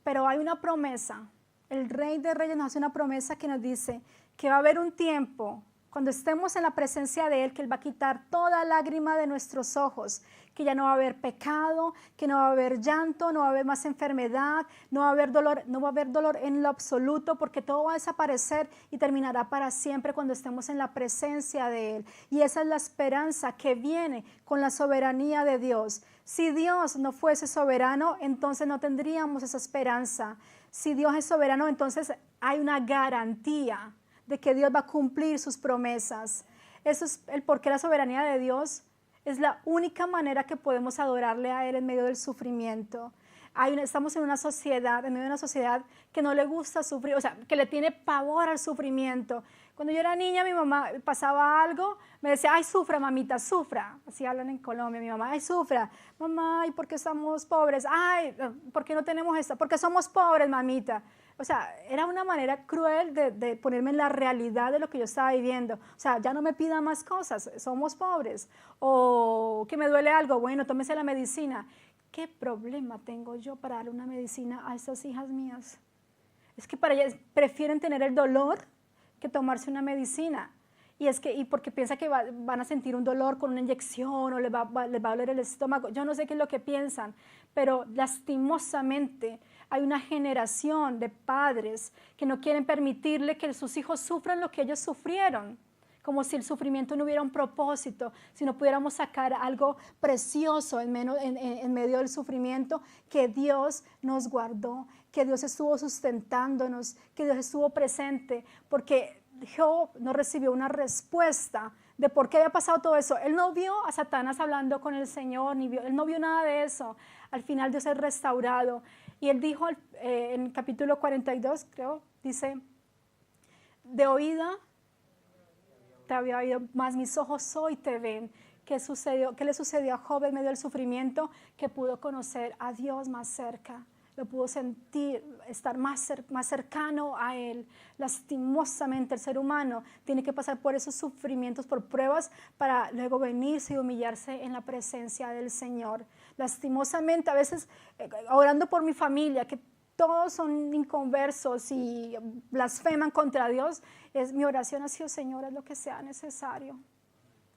pero hay una promesa. El Rey de Reyes nos hace una promesa que nos dice que va a haber un tiempo cuando estemos en la presencia de Él, que Él va a quitar toda lágrima de nuestros ojos, que ya no va a haber pecado, que no va a haber llanto, no va a haber más enfermedad, no va a haber dolor en lo absoluto, porque todo va a desaparecer y terminará para siempre cuando estemos en la presencia de Él. Y esa es la esperanza que viene con la soberanía de Dios. Si Dios no fuese soberano, entonces no tendríamos esa esperanza. Si Dios es soberano, entonces hay una garantía de que Dios va a cumplir sus promesas. Eso es el porqué la soberanía de Dios es la única manera que podemos adorarle a Él en medio del sufrimiento. Estamos en medio de una sociedad que no le gusta sufrir, o sea, que le tiene pavor al sufrimiento. Cuando yo era niña, mi mamá pasaba algo, me decía, ay, sufra, mamita, sufra. Así hablan en Colombia, mi mamá, ay, sufra. Mamá, ¿y por qué somos pobres? Ay, ¿por qué no tenemos esto? Porque somos pobres, mamita. O sea, era una manera cruel de ponerme en la realidad de lo que yo estaba viviendo. O sea, ya no me pida más cosas, somos pobres. O que me duele algo, bueno, tómese la medicina. ¿Qué problema tengo yo para darle una medicina a estas hijas mías? Es que para ellas prefieren tener el dolor que tomarse una medicina. Y porque piensa que van a sentir un dolor con una inyección o les va a doler el estómago. Yo no sé qué es lo que piensan, pero lastimosamente hay una generación de padres que no quieren permitirle que sus hijos sufran lo que ellos sufrieron, como si el sufrimiento no hubiera un propósito, si no pudiéramos sacar algo precioso en medio del sufrimiento, que Dios nos guardó, que Dios estuvo sustentándonos, que Dios estuvo presente, porque Job no recibió una respuesta de por qué había pasado todo eso. Él no vio a Satanás hablando con el Señor, él no vio nada de eso. Al final Dios es restaurado. Y él dijo en el capítulo 42, creo, dice, de oída te había oído, mas mis ojos hoy te ven. ¿Qué le sucedió a Job en medio del sufrimiento? Que pudo conocer a Dios más cerca. Lo pudo sentir, estar más cercano a Él. Lastimosamente el ser humano tiene que pasar por esos sufrimientos, por pruebas, para luego venirse y humillarse en la presencia del Señor. Lastimosamente, a veces, orando por mi familia, que todos son inconversos y blasfeman contra Dios, mi oración ha sido, Señor, haz lo que sea necesario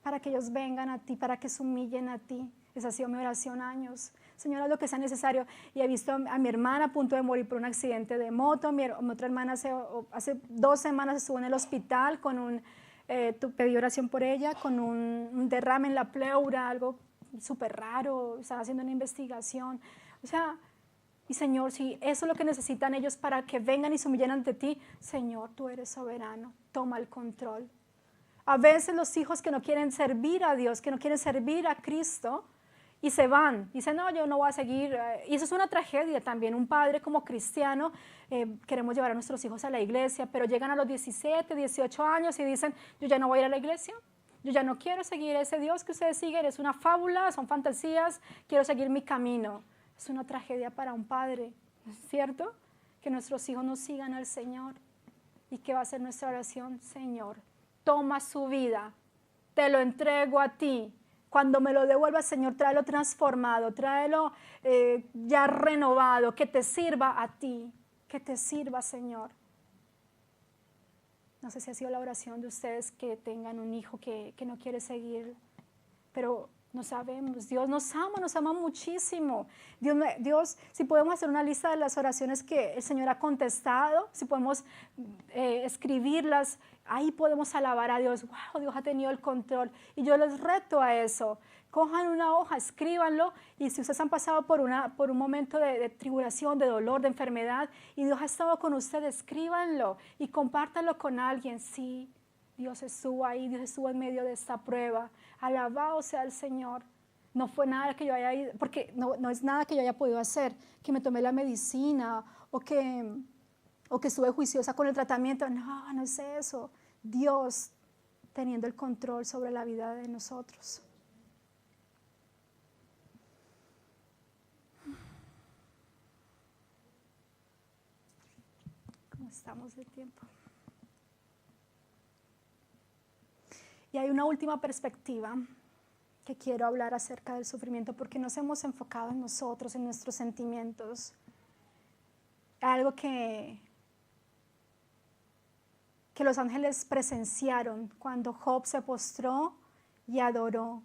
para que ellos vengan a ti, para que se humillen a ti. Esa ha sido mi oración años. Señor, haz lo que sea necesario. Y he visto a mi hermana a punto de morir por un accidente de moto. Mi otra hermana hace 2 semanas estuvo en el hospital con pedí oración por ella, con un derrame en la pleura, algo súper raro. Estaba haciendo una investigación. O sea, y Señor, si eso es lo que necesitan ellos para que vengan y se humillen ante ti, Señor, tú eres soberano. Toma el control. A veces los hijos que no quieren servir a Dios, que no quieren servir a Cristo, y se van, dicen, no, yo no voy a seguir. Y eso es una tragedia también. Un padre como cristiano, queremos llevar a nuestros hijos a la iglesia, pero llegan a los 17, 18 años y dicen, yo ya no voy a ir a la iglesia, yo ya no quiero seguir ese Dios que ustedes siguen, es una fábula, son fantasías, quiero seguir mi camino. Es una tragedia para un padre, ¿cierto? Que nuestros hijos no sigan al Señor. ¿Y qué va a ser nuestra oración? Señor, toma su vida, te lo entrego a ti. Cuando me lo devuelvas, Señor, tráelo transformado, tráelo ya renovado, que te sirva a ti, que te sirva, Señor. No sé si ha sido la oración de ustedes que tengan un hijo que no quiere seguir, pero no sabemos. Dios nos ama muchísimo. Dios, si podemos hacer una lista de las oraciones que el Señor ha contestado, si podemos escribirlas, ahí podemos alabar a Dios. Wow, Dios ha tenido el control. Y yo les reto a eso. Cojan una hoja, escríbanlo, y si ustedes han pasado por un momento de tribulación, de dolor, de enfermedad, y Dios ha estado con ustedes, escríbanlo y compártanlo con alguien. Sí, Dios estuvo ahí, Dios estuvo en medio de esta prueba. Alabado sea el Señor. No fue nada que yo haya ido, porque no es nada que yo haya podido hacer, que me tomé la medicina o que estuve juiciosa con el tratamiento. No, no es eso. Dios teniendo el control sobre la vida de nosotros. ¿Cómo estamos de tiempo? Y hay una última perspectiva que quiero hablar acerca del sufrimiento, porque nos hemos enfocado en nosotros, en nuestros sentimientos. Algo que los ángeles presenciaron cuando Job se postró y adoró.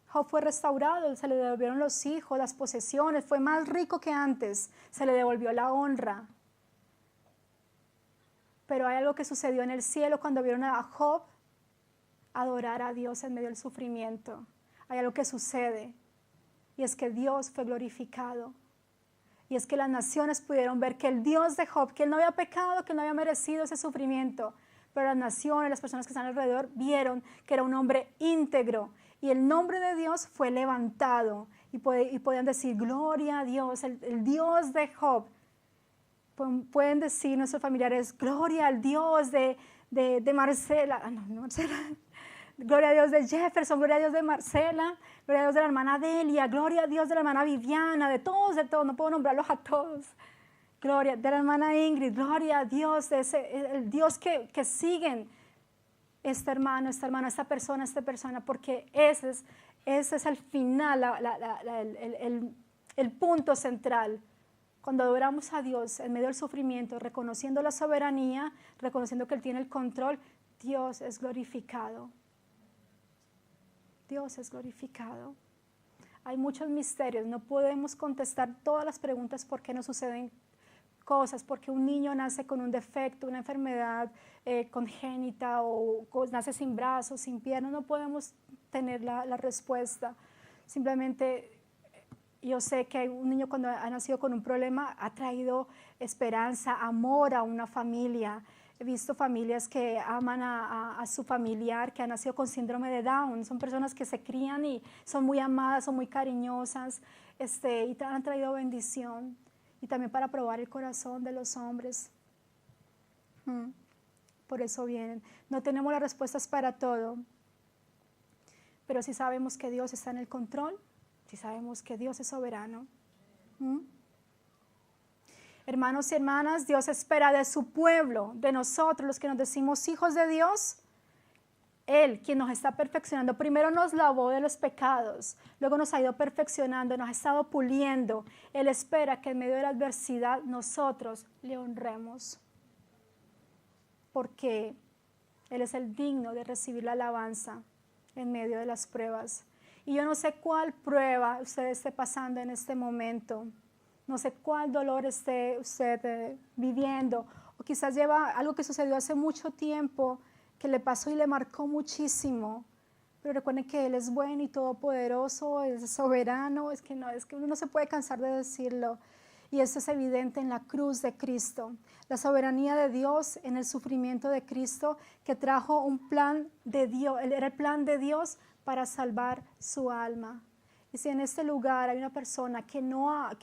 Job fue restaurado, se le devolvieron los hijos, las posesiones, fue más rico que antes, se le devolvió la honra. Pero hay algo que sucedió en el cielo cuando vieron a Job adorar a Dios en medio del sufrimiento. Hay algo que sucede, y es que Dios fue glorificado. Y es que las naciones pudieron ver que el Dios de Job, que él no había pecado, que no había merecido ese sufrimiento, pero las naciones, las personas que están alrededor, vieron que era un hombre íntegro. Y el nombre de Dios fue levantado. Y podían decir, gloria a Dios, el Dios de Job. Pueden decir nuestros familiares, gloria al Dios de Marcela. No Marcela. Gloria a Dios de Jefferson, gloria a Dios de Marcela, gloria a Dios de la hermana Delia, gloria a Dios de la hermana Viviana, de todos, no puedo nombrarlos a todos. Gloria de la hermana Ingrid, gloria a Dios, el Dios que siguen este hermano, esta hermana, esta persona, porque ese es el final, el punto central. Cuando adoramos a Dios en medio del sufrimiento, reconociendo la soberanía, reconociendo que Él tiene el control, Dios es glorificado. Dios es glorificado. Hay muchos misterios, no podemos contestar todas las preguntas por qué nos suceden cosas, porque un niño nace con un defecto, una enfermedad congénita o nace sin brazos, sin piernas, no podemos tener la respuesta. Simplemente yo sé que un niño cuando ha nacido con un problema ha traído esperanza, amor a una familia. He visto familias que aman a su familiar que ha nacido con síndrome de Down. Son personas que se crían y son muy amadas, son muy cariñosas, y han traído bendición. Y también para probar el corazón de los hombres. Por eso vienen. No tenemos las respuestas para todo, pero sí sabemos que Dios está en el control, sí sabemos que Dios es soberano. Hermanos y hermanas, Dios espera de su pueblo, de nosotros, los que nos decimos hijos de Dios, Él, quien nos está perfeccionando, primero nos lavó de los pecados, luego nos ha ido perfeccionando, nos ha estado puliendo. Él espera que en medio de la adversidad nosotros le honremos, porque Él es el digno de recibir la alabanza en medio de las pruebas. Y yo no sé cuál prueba usted esté pasando en este momento. No sé cuál dolor esté usted viviendo, o quizás lleva algo que sucedió hace mucho tiempo, que le pasó y le marcó muchísimo. Pero recuerden que Él es bueno y todopoderoso, es soberano, es que uno no se puede cansar de decirlo. Y esto es evidente en la cruz de Cristo. La soberanía de Dios en el sufrimiento de Cristo, que trajo un plan de Dios, era el plan de Dios para salvar su alma. Y si en este lugar hay una persona que no ha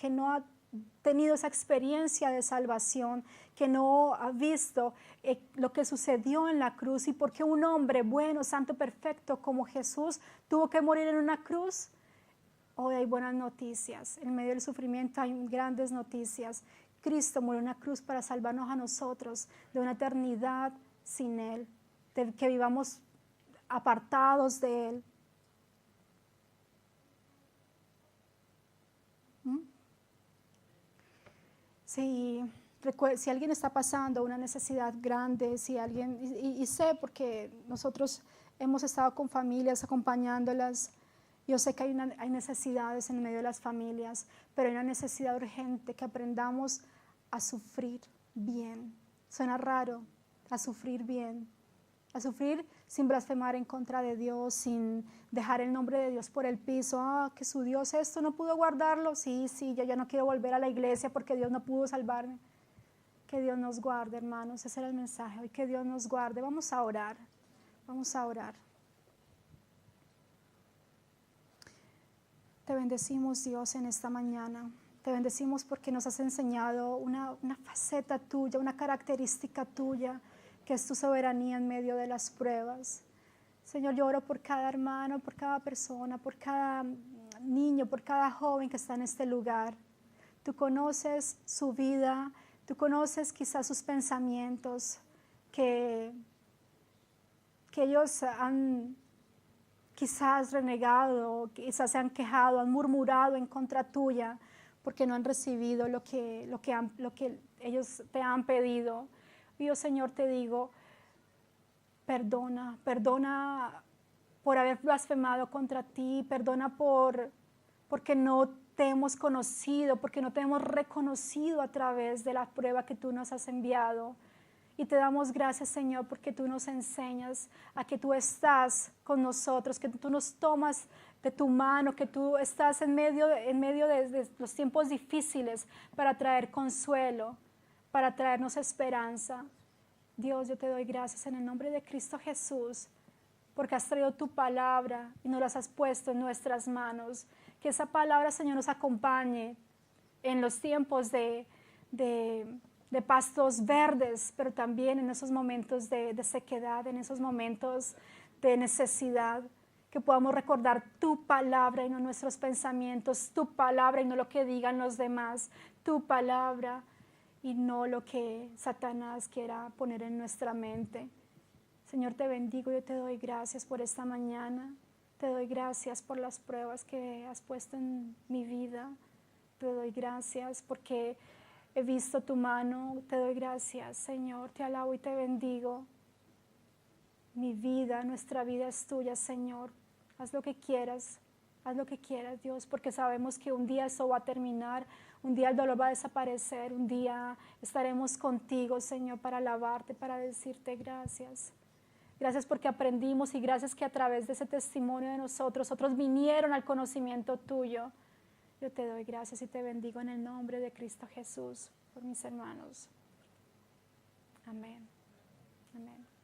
tenido esa experiencia de salvación, que no ha visto lo que sucedió en la cruz y por qué un hombre bueno, santo, perfecto como Jesús tuvo que morir en una cruz, hoy hay buenas noticias. En medio del sufrimiento hay grandes noticias. Cristo murió en una cruz para salvarnos a nosotros de una eternidad sin Él, de que vivamos apartados de Él. Sí, Si alguien está pasando una necesidad grande, si alguien, y sé porque nosotros hemos estado con familias acompañándolas, yo sé que hay necesidades en medio de las familias, pero hay una necesidad urgente que aprendamos a sufrir bien. Suena raro, a sufrir bien, a sufrir sin blasfemar en contra de Dios, sin dejar el nombre de Dios por el piso. Que su Dios esto no pudo guardarlo. Sí, yo ya no quiero volver a la iglesia porque Dios no pudo salvarme. Que Dios nos guarde, hermanos. Ese era el mensaje hoy, que Dios nos guarde. Vamos a orar, vamos a orar. Te bendecimos, Dios, en esta mañana. Te bendecimos porque nos has enseñado una faceta tuya, una característica tuya, que es tu soberanía en medio de las pruebas. Señor, yo oro por cada hermano, por cada persona, por cada niño, por cada joven que está en este lugar. Tú conoces su vida, tú conoces quizás sus pensamientos, que ellos han quizás renegado, quizás se han quejado, han murmurado en contra tuya, porque no han recibido lo que ellos te han pedido. Y yo, Señor, te digo, perdona por haber blasfemado contra ti, perdona porque no te hemos conocido, porque no te hemos reconocido a través de la prueba que tú nos has enviado. Y te damos gracias, Señor, porque tú nos enseñas a que tú estás con nosotros, que tú nos tomas de tu mano, que tú estás en medio de los tiempos difíciles para traer consuelo, para traernos esperanza. Dios, yo te doy gracias en el nombre de Cristo Jesús, porque has traído tu palabra y nos las has puesto en nuestras manos. Que esa palabra, Señor, nos acompañe en los tiempos de pastos verdes, pero también en esos momentos de sequedad, en esos momentos de necesidad, que podamos recordar tu palabra y no nuestros pensamientos, tu palabra y no lo que digan los demás, tu palabra y no lo que Satanás quiera poner en nuestra mente. Señor, te bendigo, yo te doy gracias por esta mañana, te doy gracias por las pruebas que has puesto en mi vida, te doy gracias porque he visto tu mano, te doy gracias, Señor, te alabo y te bendigo. Mi vida, nuestra vida es tuya, Señor. Haz lo que quieras, Dios, porque sabemos que un día eso va a terminar, un día el dolor va a desaparecer, un día estaremos contigo, Señor, para alabarte, para decirte gracias. Gracias porque aprendimos y gracias que a través de ese testimonio de nosotros, otros vinieron al conocimiento tuyo. Yo te doy gracias y te bendigo en el nombre de Cristo Jesús por mis hermanos. Amén. Amén.